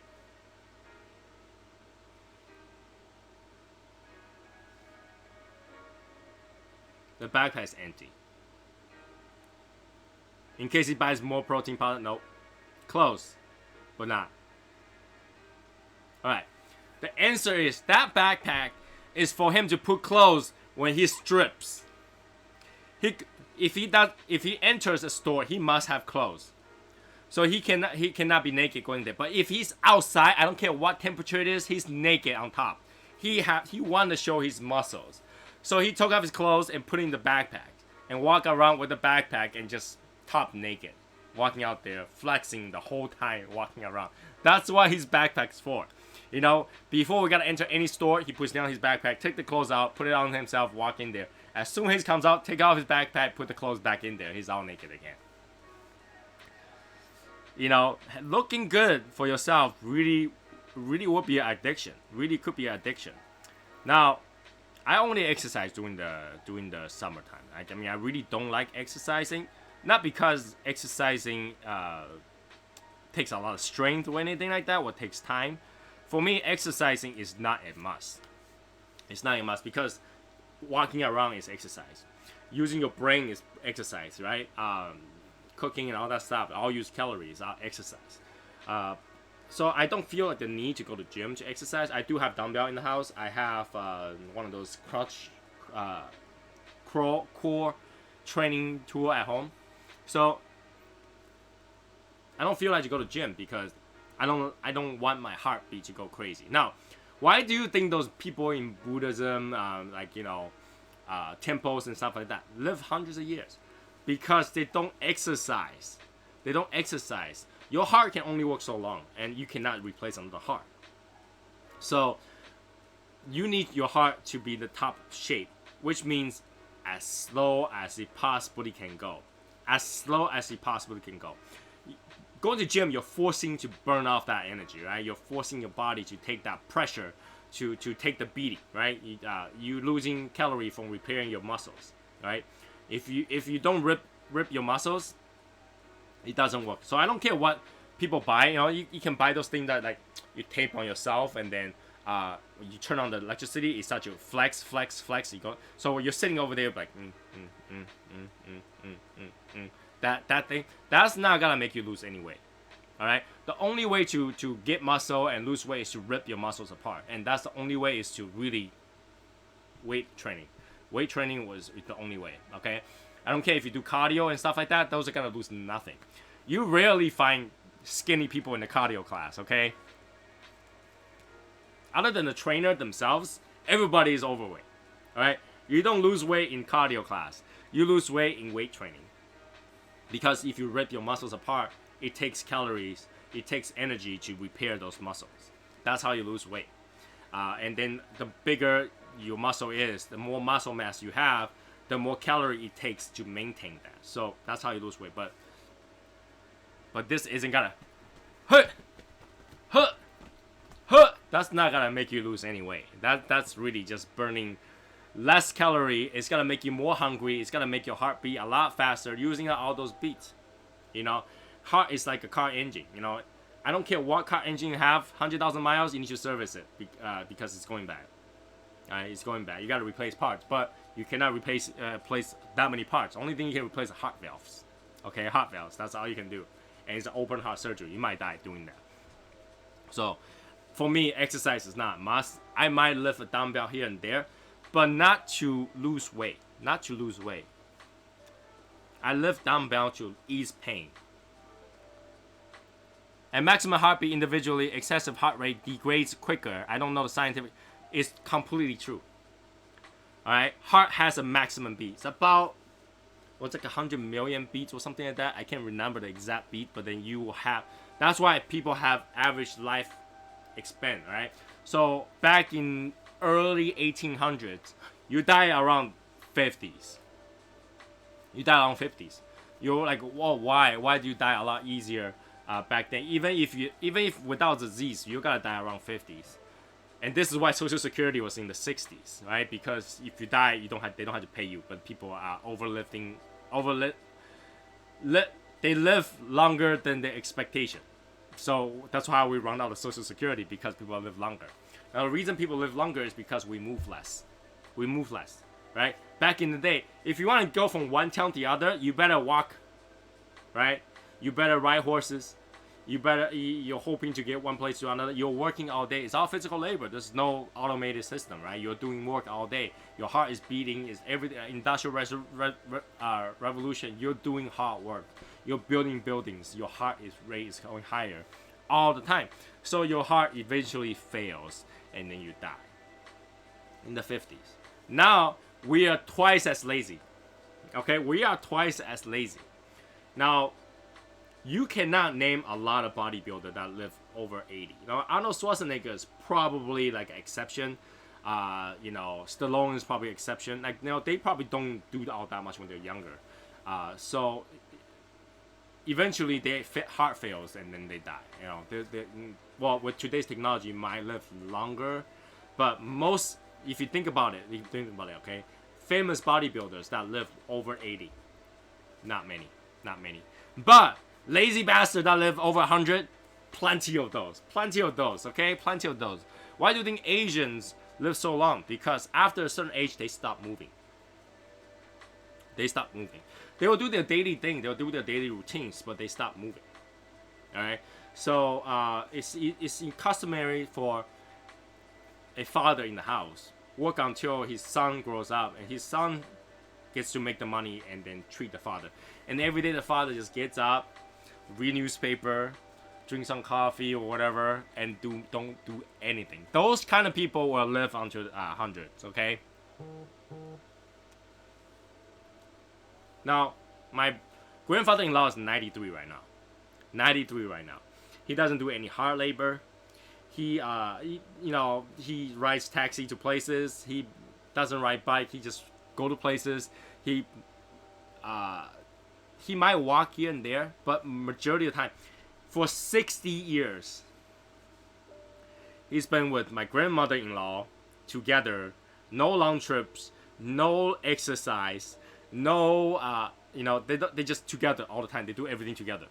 The backpack's empty. In case he buys more protein powder, nope. Close, but not. Alright. The answer is that backpack is for him to put clothes when he strips. If he enters a store, he must have clothes. So he cannot be naked going there. But if he's outside, I don't care what temperature it is, he's naked on top. He wanted to show his muscles. So he took off his clothes and put in the backpack and walk around with the backpack and just top naked, walking out there, flexing the whole time, walking around. That's what his backpack's for. You know, before we gotta enter any store, he puts down his backpack, take the clothes out, put it on himself, walk in there. As soon as he comes out, take off his backpack, put the clothes back in there. He's all naked again. You know, looking good for yourself really would be an addiction. Really could be an addiction. Now, I only exercise during the summertime. I mean, I really don't like exercising. Not because exercising takes a lot of strength or anything like that, or takes time. For me, exercising is not a must. It's not a must because walking around is exercise. Using your brain is exercise, right? Cooking and all that stuff, all use calories, all exercise. So I don't feel like the need to go to gym to exercise. I do have dumbbell in the house. I have one of those crutch core training tool at home. So I don't feel like to go to gym because I don't want my heartbeat to go crazy. Now, why do you think those people in Buddhism, temples and stuff like that, live hundreds of years? Because they don't exercise. They don't exercise. Your heart can only work so long, and you cannot replace another heart. So you need your heart to be the top shape, which means as slow as it possibly can go. As slow as it possibly can go. Going to gym, you're forcing to burn off that energy, right? You're forcing your body to take that pressure to take the beating, right? You losing calorie from repairing your muscles, right? If you don't rip your muscles, it doesn't work. So I don't care what people buy. You know, you can buy those things that like you tape on yourself, and then you turn on the electricity. It starts to flex. You go. So when you're sitting over there like that thing, that's not gonna make you lose any weight. All right. The only way to get muscle and lose weight is to rip your muscles apart, and that's the only way is to really weight training. Weight training was the only way. Okay. I don't care if you do cardio and stuff like that. Those are gonna lose nothing. You rarely find skinny people in the cardio class, okay? Other than the trainer themselves, everybody is overweight, all right? You don't lose weight in cardio class. You lose weight in weight training. Because if you rip your muscles apart, it takes calories, it takes energy to repair those muscles. That's how you lose weight. And then the bigger your muscle is, the more muscle mass you have, the more calorie it takes to maintain that. So that's how you lose weight. But this isn't gonna that's not gonna make you lose any weight. That's really just burning less calorie. It's gonna make you more hungry. It's gonna make your heart beat a lot faster using all those beats. You know, heart is like a car engine. You know, I don't care what car engine you have, 100,000 miles, you need to service it because it's going bad. It's going bad. You gotta replace parts, but you cannot replace that many parts. Only thing you can replace are heart valves. Okay, heart valves. That's all you can do. And it's an open heart surgery. You might die doing that. So, for me, exercise is not a must. I might lift a dumbbell here and there, but not to lose weight. Not to lose weight. I lift dumbbell to ease pain. At maximum heartbeat individually, excessive heart rate degrades quicker. I don't know the scientific. It's completely true. Alright? Heart has a maximum beat. It's about, what's like 100 million beats or something like that. I can't remember the exact beat, but then you will have. That's why people have average life expand, right? So back in early 1800s, you die around 50s. You die around 50s. You're like, whoa, why? Why do you die a lot easier back then? Even if without disease, you gotta die around 50s. And this is why Social Security was in the 60s, right? Because if you die, they don't have to pay you. But people are they live longer than their expectation. So that's how we run out of Social Security, because people live longer. Now the reason people live longer is because we move less. We move less, right? Back in the day, if you want to go from one town to the other, you better walk, right? You better ride horses. You're hoping to get one place to another. You're working all day. It's all physical labor. There's no automated system, right? You're doing work all day. Your heart is beating. Is every industrial revolution. You're doing hard work. You're building buildings. Your heart rate is going higher all the time. So your heart eventually fails, and then you die. In the 50s. Now we are twice as lazy. Okay, we are twice as lazy. Now, you cannot name a lot of bodybuilders that live over 80. You know, Arnold Schwarzenegger is probably like an exception. Stallone is probably an exception. Like, they probably don't do all that much when they're younger. So eventually their heart fails and then they die. You know, well, with today's technology, might live longer, but most, if you think about it, okay, famous bodybuilders that live over 80, not many. But lazy bastard that live over 100, plenty of those, okay? Plenty of those. Why do you think Asians live so long? Because after a certain age, they stop moving. They will do their daily thing, they'll do their daily routines, but they stop moving. Alright? So, it's customary for a father in the house work until his son grows up, and his son gets to make the money and then treat the father. And every day the father just gets up, read newspaper, drink some coffee or whatever, and don't do anything. Those kind of people will live until hundreds, okay? Now, my grandfather-in-law is 93 right now. He doesn't do any hard labor. He rides taxi to places. He doesn't ride bike. He just go to places. He might walk here and there, but majority of the time, for 60 years, he's been with my grandmother-in-law together. No long trips, no exercise, no, they just together all the time. They do everything together.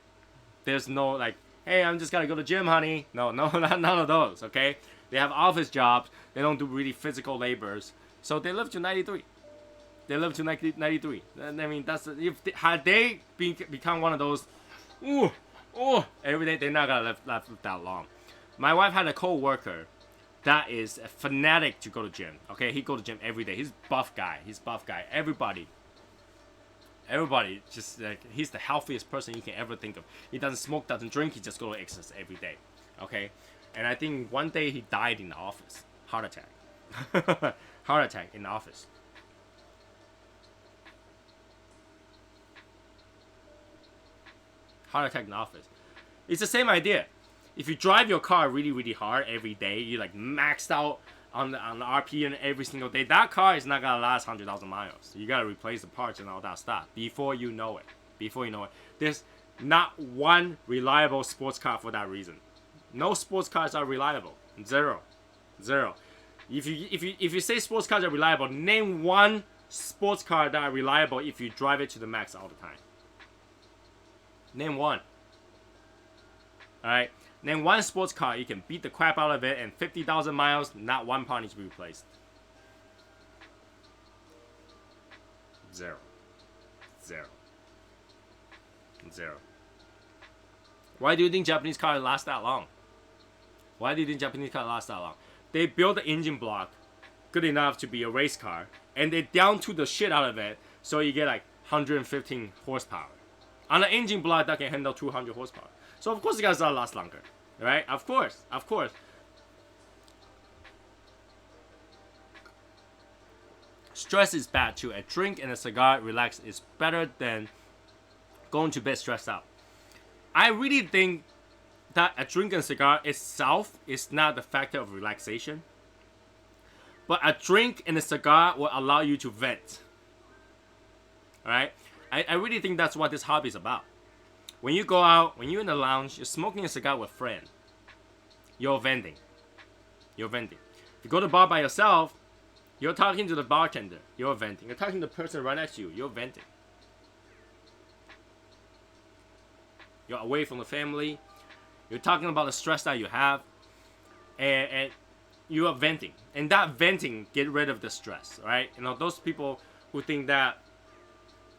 There's no like, hey, I'm just gotta go to gym, honey. No, none of those, okay? They have office jobs. They don't do really physical labors. So they live to 93. I mean, had they become one of those, every day, they're not gonna live that long. My wife had a co-worker that is a fanatic to go to gym. Okay, he go to gym every day. He's buff guy. Everybody Everybody just like he's the healthiest person you can ever think of. He doesn't smoke, doesn't drink. He just go to exercise every day. Okay, and I think one day he died in the office, heart attack, heart attack in the office. Heart attack in the office. It's the same idea. If you drive your car really, really hard every day, you like maxed out on the RPM every single day, that car is not gonna last 100,000 miles. You gotta replace the parts and all that stuff before you know it. Before you know it, there's not one reliable sports car for that reason. No sports cars are reliable. Zero. If you say sports cars are reliable, name one sports car that are reliable if you drive it to the max all the time. Name one. Alright? Name one sports car, you can beat the crap out of it, and 50,000 miles, not one part needs to be replaced. Zero. Why do you think Japanese cars last that long? They build the engine block good enough to be a race car, and they down to the shit out of it, so you get like 115 horsepower. On an engine block that can handle 200 horsepower. So of course the guys last longer, right? Of course. Stress is bad too. A drink and a cigar, relax, is better than going to bed stressed out. I really think that a drink and cigar itself is not the factor of relaxation. But a drink and a cigar will allow you to vent. Alright? I really think that's what this hobby is about. When you go out, when you're in the lounge, you're smoking a cigar with a friend. You're venting. If you go to the bar by yourself, you're talking to the bartender. You're venting. You're talking to the person right next to you. You're venting. You're away from the family. You're talking about the stress that you have. And you are venting. And that venting get rid of the stress, right? You know, those people who think that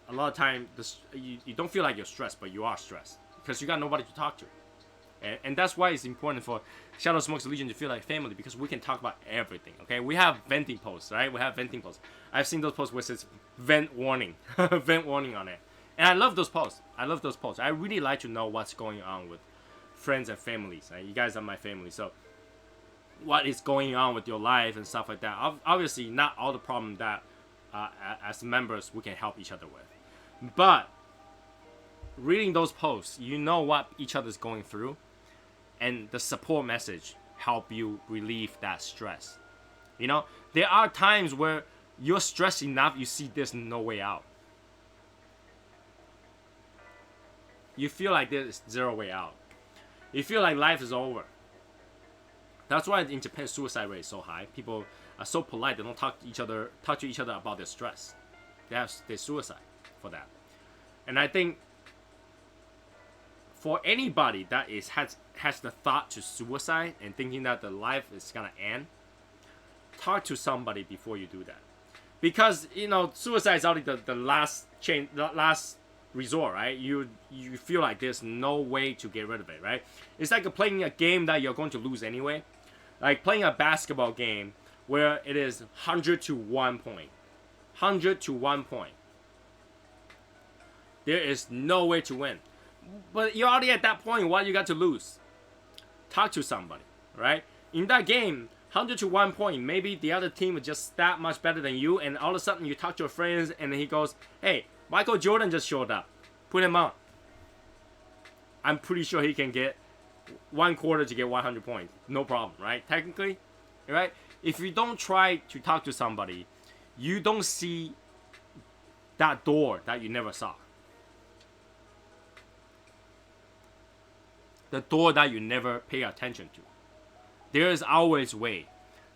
a lot of time you don't feel like you're stressed, but you are stressed because you got nobody to talk to. And that's why it's important for Shadow Smoke's Legion to feel like family, because we can talk about everything, okay? We have venting posts, right? I've seen those posts where it says vent warning, vent warning on it. And I love those posts. I really like to know what's going on with friends and families. Right? You guys are my family, so what is going on with your life and stuff like that. Obviously, not all the problem that as members we can help each other with. But reading those posts, you know what each other's going through, and the support message help you relieve that stress. You know, there are times where you're stressed enough, you see there's no way out. You feel like there's zero way out. You feel like life is over. That's why in Japan suicide rate is so high. People are so polite; they don't talk to each other about their stress. They suicide for that. And I think for anybody that has the thought to suicide and thinking that the life is gonna end, talk to somebody before you do that, because you know suicide is only the last resort, right? You feel like there's no way to get rid of it, right? It's like playing a game that you're going to lose anyway, like playing a basketball game where it is 100 to 1 point. 100 to 1 point. There is no way to win. But you're already at that point. What you got to lose? Talk to somebody, right? In that game, 100 to 1 point, maybe the other team is just that much better than you, and all of a sudden you talk to your friends, and he goes, hey, Michael Jordan just showed up. Put him on. I'm pretty sure he can get 1 quarter to get 100 points. No problem, right? Technically, right? If you don't try to talk to somebody, you don't see that door that you never saw. The door that you never pay attention to. There is always way.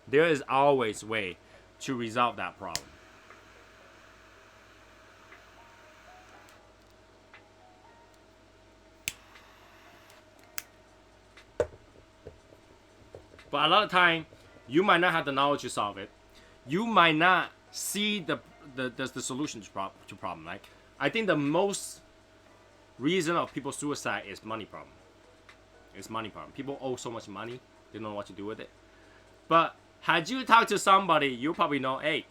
There is always way to resolve that problem. But a lot of time, you might not have the knowledge to solve it. You might not see the solution to problem. Like, I think the most reason of people's suicide is money problem. It's money problem. People owe so much money, they don't know what to do with it. But had you talked to somebody, you probably know, hey,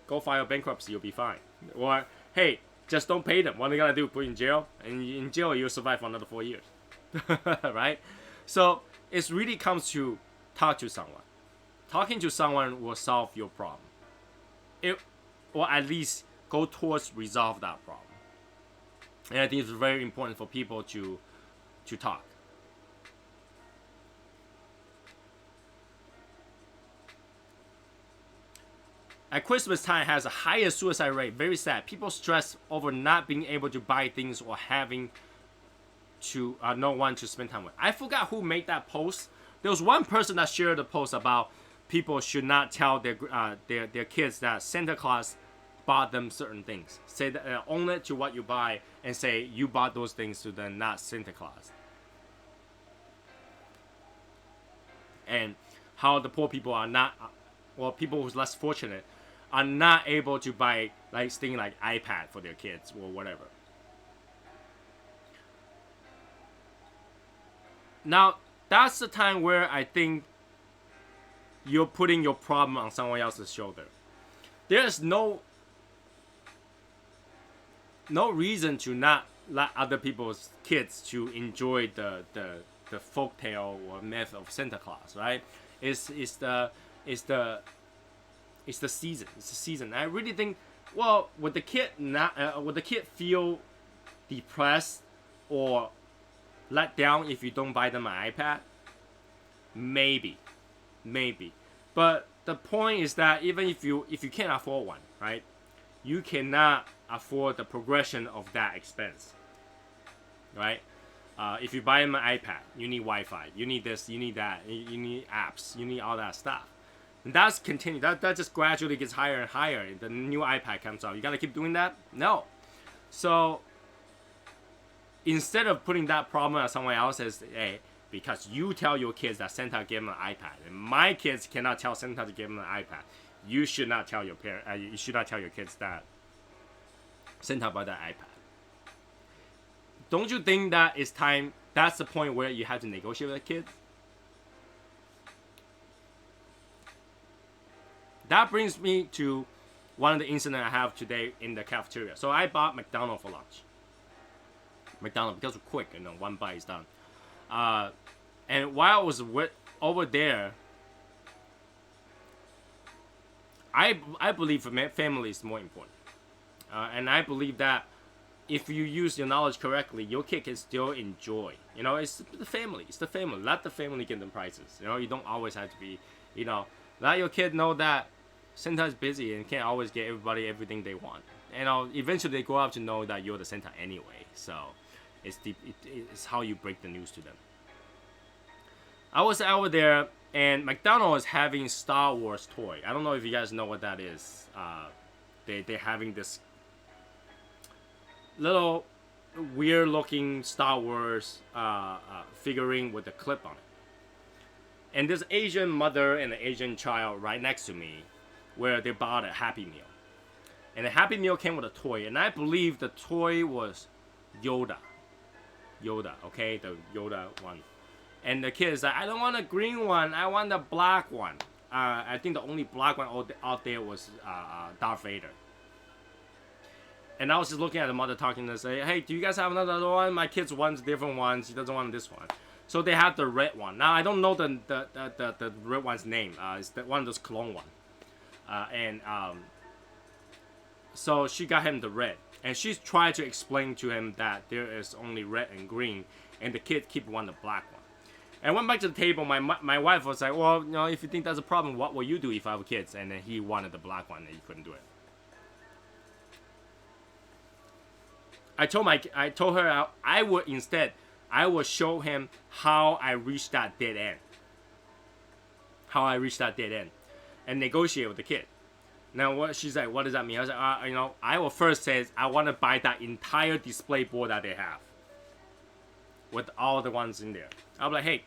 go file bankruptcy, you'll be fine. Or, hey, Just don't pay them. What are they gonna do? Put you in jail? And in jail, you'll survive for another 4 years, right? So it really comes to talk to someone. Talking to someone will solve your problem. Or at least go towards resolve that problem. And I think it's very important for people to talk. At Christmas time has a higher suicide rate. Very sad. People stress over not being able to buy things or having to no one to spend time with. I forgot who made that post. There was one person that shared a post about people should not tell their kids that Santa Claus bought them certain things. Say that own it to what you buy and say you bought those things to them, not Santa Claus. And how the poor people are not, well, people who's less fortunate are not able to buy like things like iPad for their kids or whatever. Now, that's the time where I think you're putting your problem on someone else's shoulder. There's no reason to not let other people's kids to enjoy the folktale or myth of Santa Claus, right? It's the season. It's the season. I really think, well, would the kid feel depressed or let down if you don't buy them an iPad? Maybe. But the point is that even if you can't afford one, right, you cannot afford the progression of that expense, right? If you buy them an iPad, you need Wi-Fi, you need this, you need that, you need apps, you need all that stuff. And that's continue. That just gradually gets higher and higher. The new iPad comes out. You gotta keep doing that? No. So instead of putting that problem on someone else as, hey, because you tell your kids that Santa gave them an iPad, and my kids cannot tell Santa to give them an iPad, you should not tell your you should not tell your kids that Santa bought that iPad. Don't you think that it's time? That's the point where you have to negotiate with the kids. That brings me to one of the incidents I have today in the cafeteria. So I bought McDonald's for lunch. McDonald's because it's quick, one bite is done. And while I was over there, I believe family is more important. And I believe that if you use your knowledge correctly, your kid can still enjoy. It's the family. It's the family. Let the family get the prizes. You don't always have to be, let your kid know that Santa is busy and can't always get everybody everything they want. Eventually they grow up to know that you're the Santa anyway. So it's how you break the news to them. I was over there, and McDonald's is having Star Wars toy. I don't know if you guys know what that is. They're having this little weird-looking Star Wars figurine with a clip on it. And this Asian mother and an Asian child right next to me, where they bought a Happy Meal. And the Happy Meal came with a toy, and I believe the toy was Yoda, okay, the Yoda one. And the kid is like, I don't want a green one, I want the black one. I think the only black one out there was Darth Vader. And I was just looking at the mother talking to say, hey, do you guys have another one? My kid wants different ones. He doesn't want this one. So they have the red one. Now I don't know the red one's name. It's one of those clone one. So she got him the red, and she's trying to explain to him that there is only red and green, and the kid keep wanting the black one. And I went back to the table. My wife was like, well, if you think that's a problem, what will you do if I have kids? And then he wanted the black one, and he couldn't do it. I told her I would show him how I reached that dead end. And negotiate with the kid. Now, she's like, what does that mean? I was like, I will first say, I want to buy that entire display board that they have. With all the ones in there. I'm like, hey,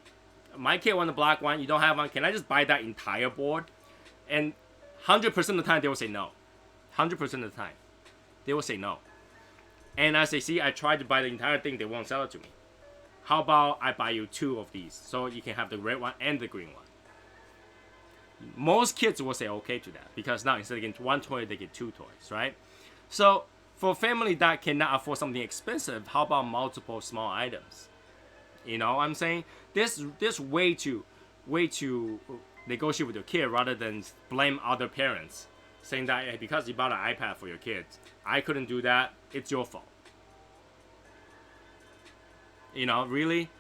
my kid wants the black one, you don't have one, can I just buy that entire board? And 100% of the time, they will say no. 100% of the time, they will say no. And I say, see, I tried to buy the entire thing, they won't sell it to me. How about I buy you 2 of these, so you can have the red one and the green one? Most kids will say okay to that, because now instead of getting 1 toy, they get 2 toys, right? So For family that cannot afford something expensive, how about multiple small items? You know what I'm saying? There's way to negotiate with your kid rather than blame other parents, saying that hey, because you bought an iPad for your kids, I couldn't do that. It's your fault. You know, really?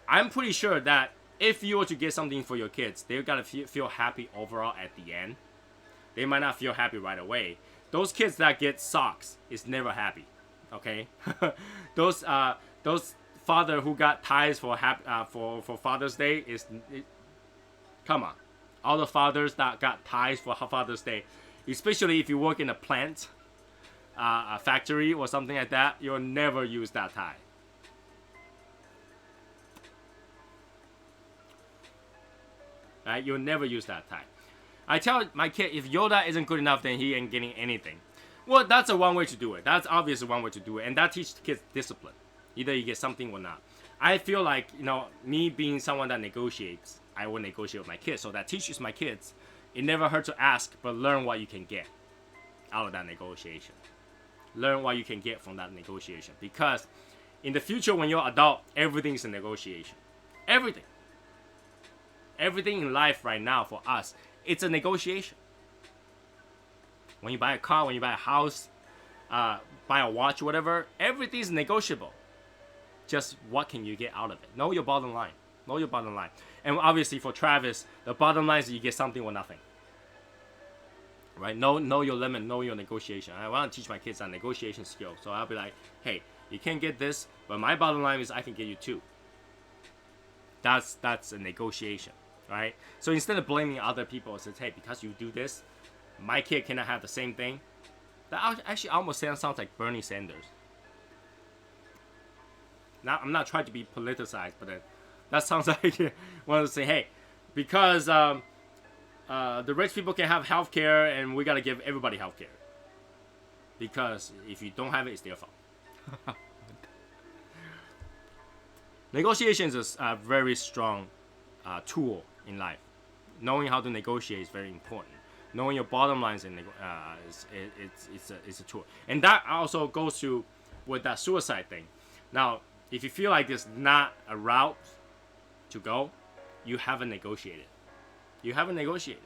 I'm pretty sure that if you were to get something for your kids, they're gonna feel happy overall at the end. They might not feel happy right away. Those kids that get socks is never happy. Okay, those father who got ties for Father's Day come on. All the fathers that got ties for Father's Day, especially if you work in a plant, a factory or something like that, you'll never use that tie. Right? You'll never use that tie. I tell my kid, if Yoda isn't good enough, then he ain't getting anything. Well, that's a one way to do it. That's obviously one way to do it. And that teaches kids discipline. Either you get something or not. I feel like, you know, me being someone that negotiates, I will negotiate with my kids. So that teaches my kids, it never hurts to ask, but learn what you can get out of that negotiation. Learn what you can get from that negotiation. Because in the future, when you're adult, everything is a negotiation. Everything. Everything in life right now for us, it's a negotiation. When you buy a car, when you buy a house, buy a watch, whatever, everything is negotiable. Just what can you get out of it? Know your bottom line. Know your bottom line. And obviously for Travis, the bottom line is you get something or nothing. Right? Know your limit, know your negotiation. I want to teach my kids that negotiation skill. So I'll be like, hey, you can't get this, but my bottom line is I can get you two. That's a negotiation. Right? So instead of blaming other people, it says, hey, because you do this, my kid cannot have the same thing. That actually almost sounds like Bernie Sanders. Now, I'm not trying to be politicized, but that sounds like one to say, hey, because the rich people can have health care and we got to give everybody health care. Because if you don't have it, it's their fault. Negotiation is a very strong tool in life. Knowing how to negotiate is very important. Knowing your bottom lines it's a tool. And that also goes to with that suicide thing. Now, if you feel like there's not a route to go, you haven't negotiated. You haven't negotiated.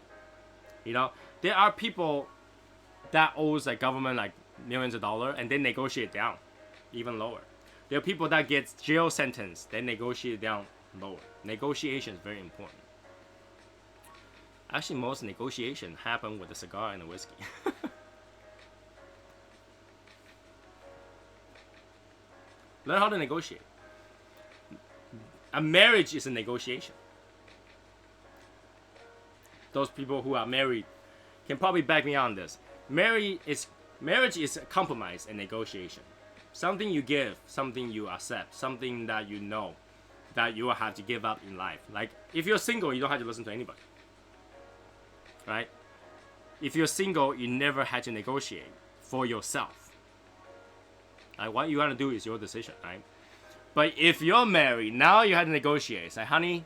You know, there are people that owes the government like millions of dollars and they negotiate down even lower. There are people that get jail sentence, they negotiate down lower. Negotiation is very important. Actually, most negotiation happen with the cigar and the whiskey. Learn how to negotiate. A marriage is a negotiation. Those people who are married can probably back me on this. Marriage is a compromise and negotiation. Something you give, something you accept, something that you know that you will have to give up in life. Like, if you're single, you don't have to listen to anybody. Right? If you're single, you never had to negotiate for yourself. Like, what you want to do is your decision, right? But if you're married, now you have to negotiate. Say, honey,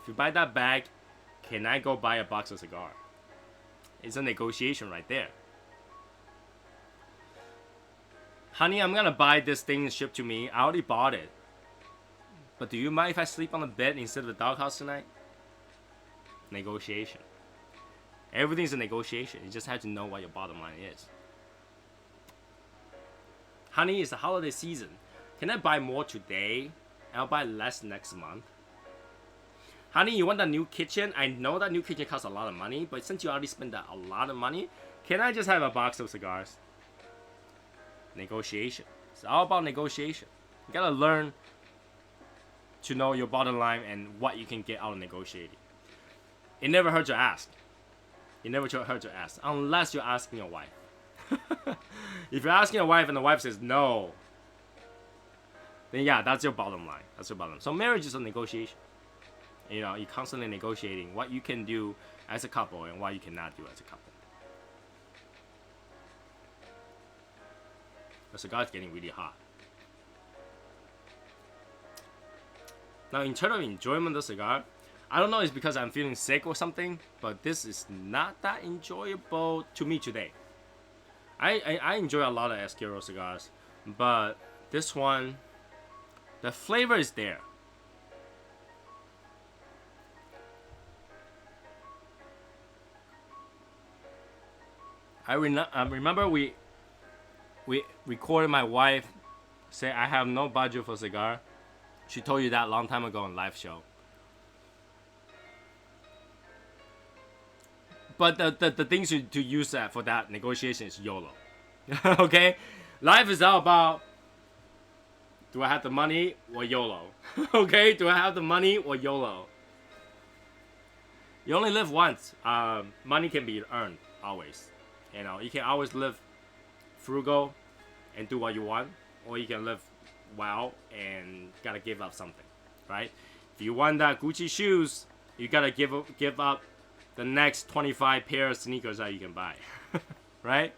if you buy that bag, can I go buy a box of cigar? It's a negotiation right there. Honey, I'm gonna buy this thing shipped to me. I already bought it. But do you mind if I sleep on the bed instead of the doghouse tonight? Negotiation. Everything's a negotiation. You just have to know what your bottom line is. Honey, it's the holiday season. Can I buy more today? I'll buy less next month. Honey, you want that new kitchen? I know that new kitchen costs a lot of money, but since you already spent that a lot of money, can I just have a box of cigars? Negotiation. It's all about negotiation. You gotta learn to know your bottom line and what you can get out of negotiating. It never hurts to ask. It never hurts to ask, unless you're asking your wife. If you're asking your wife and the wife says no, then yeah, that's your bottom line. That's your bottom line. So marriage is a negotiation. You know, you're constantly negotiating what you can do as a couple and what you cannot do as a couple. The cigar is getting really hot. Now, in terms of enjoyment of the cigar, I don't know if it's because I'm feeling sick or something, but this is not that enjoyable to me today. I enjoy a lot of Escuro cigars, but this one, the flavor is there. I remember we recorded my wife say I have no budget for cigar. She told you that a long time ago on live show. But the things to use that for that negotiation is YOLO. Okay? Life is all about, do I have the money or YOLO? Okay? Do I have the money or YOLO? You only live once. Money can be earned always. You know, you can always live frugal and do what you want, or you can live well and gotta give up something, right? If you want that Gucci shoes, you gotta give up the next 25 pair of sneakers that you can buy, right?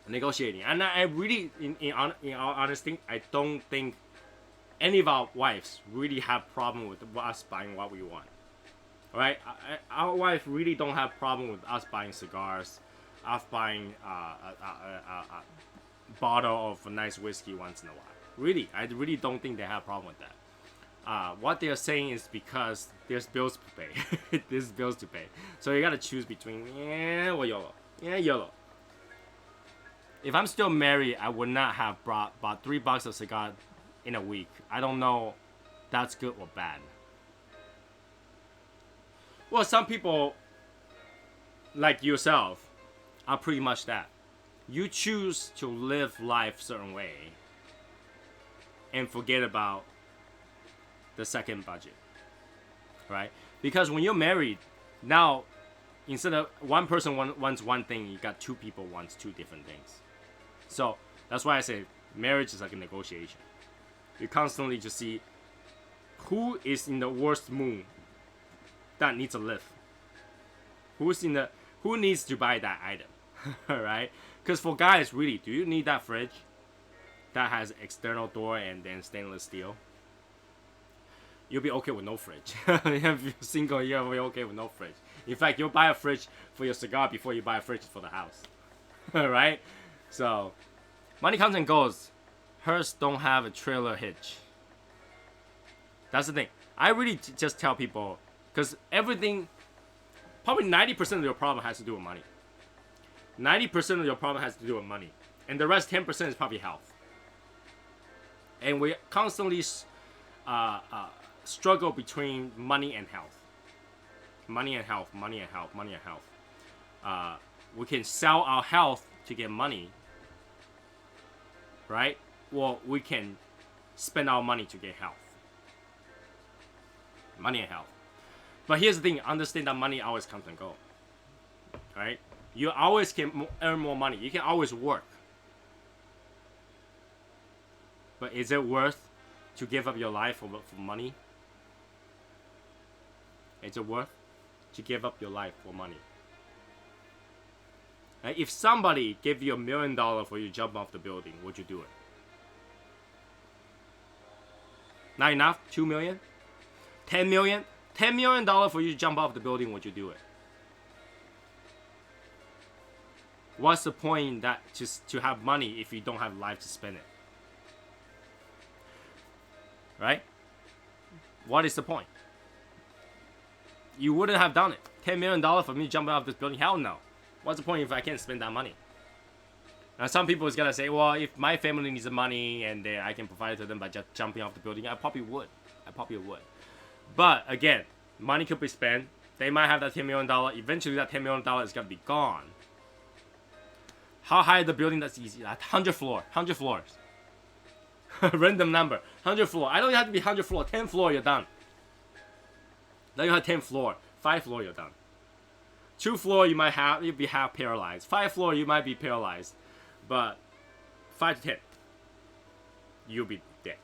Negotiating, and I really, in all honesty, I don't think any of our wives really have problem with us buying what we want. Right, our wife really don't have problem with us buying cigars, us buying a bottle of a nice whiskey once in a while. Really, I really don't think they have a problem with that. What they're saying is because there's bills to pay. There's bills to pay, so you gotta choose between or YOLO. YOLO. If I'm still married, I would not have bought $3 of cigar in a week. I don't know, that's good or bad. Well, some people, like yourself, are pretty much that. You choose to live life a certain way and forget about the second budget, right? Because when you're married, now, instead of one person wants one thing, you got two people wants two different things. So that's why I say marriage is like a negotiation. You constantly just see who is in the worst mood that needs to live. Who needs to buy that item, right? Because for guys, really, do you need that fridge that has external door and then stainless steel? You'll be okay with no fridge. If you're single, you'll be okay with no fridge. In fact, you'll buy a fridge for your cigar before you buy a fridge for the house, right? So, money comes and goes. Hers don't have a trailer hitch. That's the thing. I really just tell people, because everything, probably 90% of your problem has to do with money. 90% of your problem has to do with money. And the rest 10% is probably health. And we constantly struggle between money and health. Money and health, money and health, money and health. We can sell our health to get money, right? Or we can spend our money to get health. Money and health. But here's the thing, understand that money always comes and goes, right? You always can earn more money. You can always work. But is it worth to give up your life for money? Is it worth to give up your life for money? Like if somebody gave you $1 million for you to jump off the building, would you do it? Not enough? 2 million? 10 million? $10 million for you to jump off the building, would you do it? What's the point that just to have money if you don't have life to spend it? Right? What is the point? You wouldn't have done it. $10 million for me jumping off this building? Hell no. What's the point if I can't spend that money? Now some people is gonna say, well, if my family needs the money and I can provide it to them by just jumping off the building, I probably would. But again, money could be spent. They might have that $10 million. Eventually, that $10 million is gonna be gone. How high is the building? That's easy. 100 floors. Random number. 100 floor. I don't have to be 100 floor. 10 floor, you're done. Now you have 10 floor. 5 floor, you're done. 2 floor, you'll be half paralyzed. 5 floor, you might be paralyzed. But 5 to 10, you'll be dead.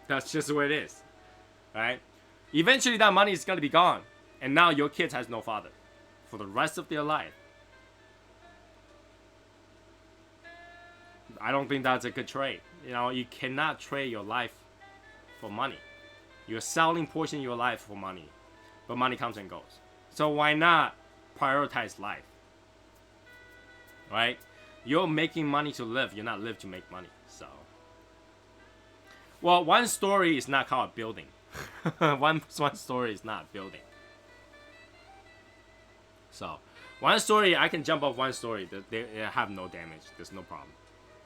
That's just the way it is. Right? Eventually, that money is gonna be gone. And now your kids has no father. For the rest of their life. I don't think that's a good trade. You know, you cannot trade your life for money. You're selling portion of your life for money. But money comes and goes. So why not prioritize life? right? You're making money to live. You're not live to make money. So, well, one story is not called building. one story is not building. So, one story, I can jump off one story. They have no damage. There's no problem.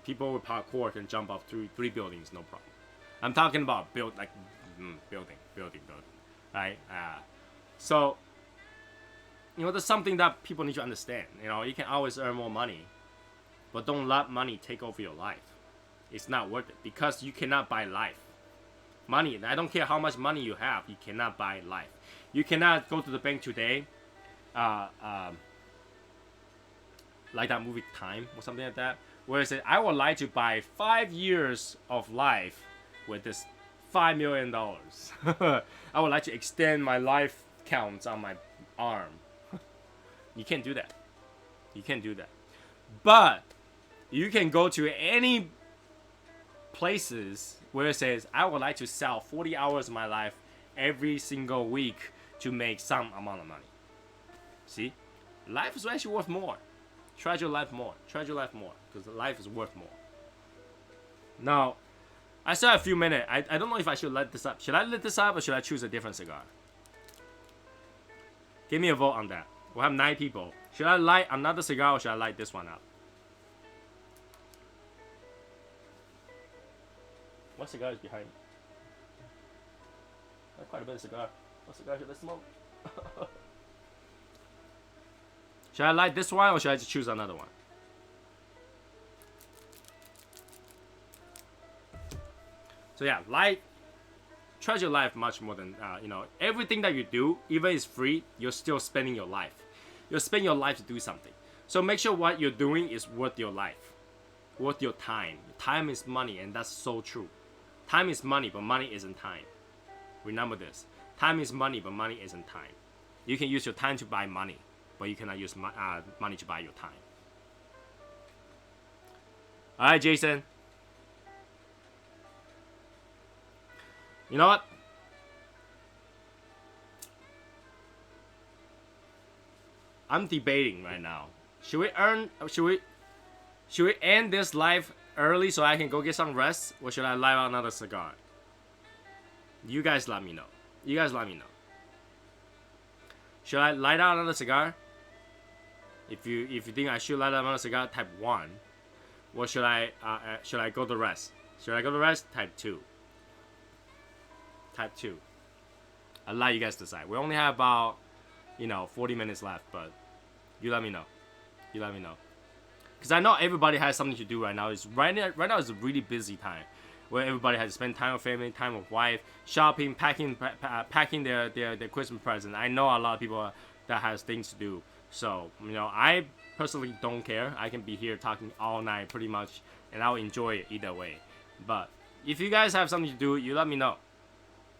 People with parkour can jump off three buildings, no problem. I'm talking about building, right? So, there's something that people need to understand. You can always earn more money, but don't let money take over your life. It's not worth it because you cannot buy life. Money, I don't care how much money you have, you cannot buy life. You cannot go to the bank today, like that movie Time or something like that, where it says, I would like to buy 5 years of life with this $5 million. I would like to extend my life counts on my arm. You can't do that. You can't do that. But you can go to any places where it says, I would like to sell 40 hours of my life every single week to make some amount of money. See? Life is actually worth more. Treasure life more. Treasure life more. Because life is worth more. Now, I still have a few minutes. I don't know if I should light this up. Should I lit this up or should I choose a different cigar? Give me a vote on that. We'll have 9 people. Should I light another cigar or should I light this one up? What cigar is behind me? Quite a bit of cigar. What cigar should I smoke? Should I light this one or should I just choose another one? So yeah, treasure life much more than, everything that you do, even if it's free, you're still spending your life. You're spending your life to do something. So make sure what you're doing is worth your life, worth your time. Time is money, and that's so true. Time is money, but money isn't time. Remember this. Time is money, but money isn't time. You can use your time to buy money, but you cannot use money to buy your time. All right, Jason. You know what? I'm debating right now. Should we end this live early so I can go get some rest, or should I light out another cigar? You guys let me know. Should I light out another cigar? If you think I should light out another cigar, type 1. Or should I go to rest? Should I go to rest? Type 2. Type 2. I'll let you guys decide. We only have about 40 minutes left, but you let me know. Because I know everybody has something to do right now. Right now is a really busy time where everybody has to spend time with family, time with wife, shopping, packing their Christmas present. I know a lot of people that has things to do. So, I personally don't care. I can be here talking all night pretty much, and I'll enjoy it either way. But if you guys have something to do, you let me know.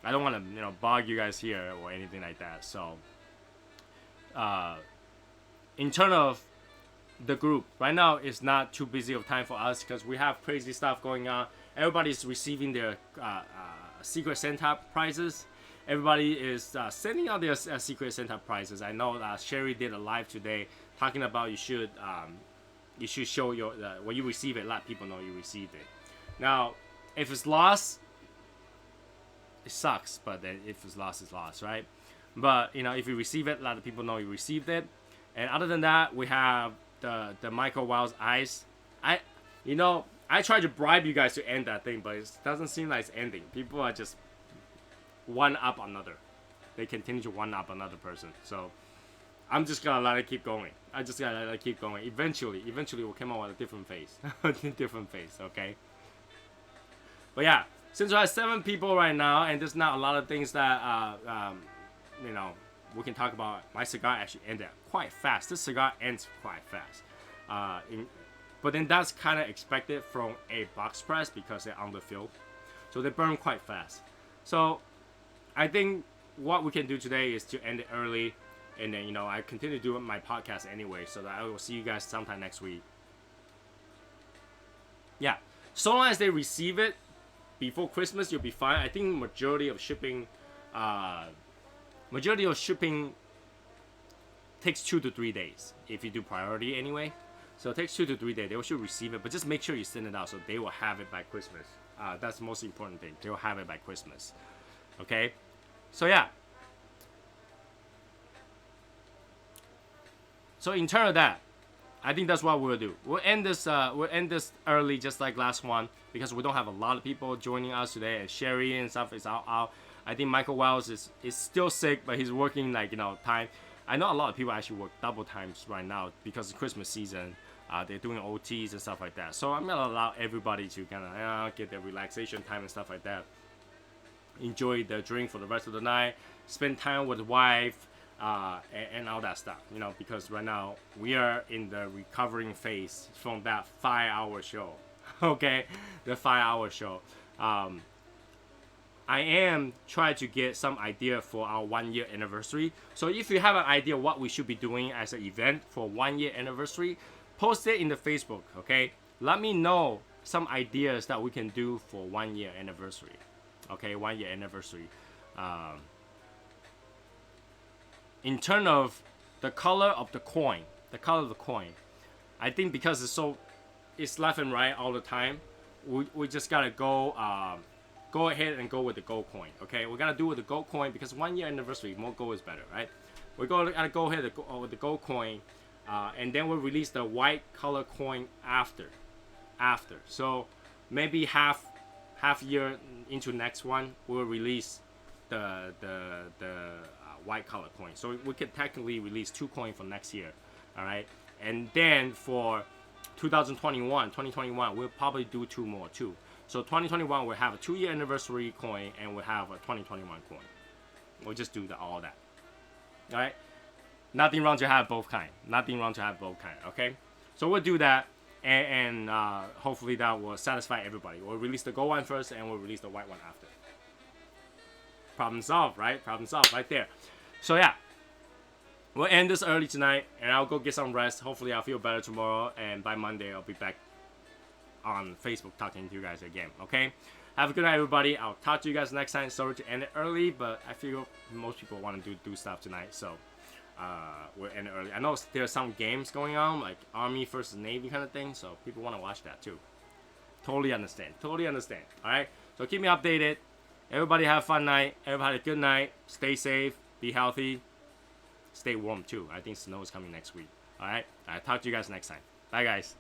I don't want to, bog you guys here or anything like that. So, in terms of the group, right now it's not too busy of time for us because we have crazy stuff going on. Everybody's receiving their Secret Santa prizes. Everybody is sending out their Secret Santa prizes. I know Sherry did a live today talking about you should show your when you receive it, let people know you received it. Now, if it's lost, it sucks, but then if it's lost, it's lost, right? But if you receive it, let the people know you received it. And other than that, we have the Michael Wild's Ice. I tried to bribe you guys to end that thing, but it doesn't seem like it's ending. People are just one up another. They continue to one up another person. So I'm just gonna let it keep going. Eventually we'll come out with a different face. Okay? But yeah, since we have 7 people right now, and there's not a lot of things that we can talk about. My cigar actually ended quite fast. This cigar ends quite fast. But then that's kind of expected from a box press because they're underfilled. So they burn quite fast. So I think what we can do today is to end it early. And then, I continue doing my podcast anyway. So that I will see you guys sometime next week. Yeah. So long as they receive it before Christmas, you'll be fine. I think majority of shipping takes 2 to 3 days if you do priority anyway. So it takes 2 to 3 days. They should receive it, but just make sure you send it out so they will have it by Christmas. That's the most important thing. They will have it by Christmas. Okay? So yeah. So in turn of that, I think that's what we'll do. We'll end this early, just like last one, because we don't have a lot of people joining us today. And Sherry and stuff is out. I think Michael Wells is still sick, but he's working like time. I know a lot of people actually work double times right now because it's Christmas season. They're doing OTs and stuff like that. So I'm gonna allow everybody to kind of get their relaxation time and stuff like that. Enjoy the drink for the rest of the night. Spend time with the wife. And all that stuff, because right now we are in the recovering phase from that 5-hour show. Okay, the 5-hour show. I am trying to get some idea for our 1-year anniversary. So if you have an idea what we should be doing as an event for 1-year anniversary, post it in the Facebook. Okay, let me know some ideas that we can do for 1-year anniversary. Okay, 1-year anniversary. In terms of the color of the coin, I think because it's left and right all the time, we just gotta go ahead and go with the gold coin. Okay, we're gonna do with the gold coin because 1-year anniversary, more gold is better, right? We're gotta go ahead with the gold coin, and then we'll release the white color coin after. So maybe half year into next one, we'll release the white color coin. So we could technically release 2 coins for next year. All right. And then for 2021, we'll probably do 2 more too. So 2021, we'll have a 2-year anniversary coin and we'll have a 2021 coin. We'll just do all that. All right. Nothing wrong to have both kind. Okay. So we'll do that. And hopefully that will satisfy everybody. We'll release the gold one first and we'll release the white one after. Problem solved, right? Problem solved right there. So yeah, we'll end this early tonight, and I'll go get some rest. Hopefully I'll feel better tomorrow, and by Monday I'll be back on Facebook talking to you guys again. Okay? Have a good night, everybody. I'll talk to you guys next time. Sorry to end it early, but I feel most people want to do stuff tonight, so we'll end it early. I know there's some games going on, like Army versus Navy kind of thing, so people want to watch that too. Totally understand. All right? So keep me updated. Everybody have a fun night. Everybody have a good night. Stay safe. Be healthy. Stay warm too. I think snow is coming next week. Alright? I'll talk to you guys next time. Bye guys.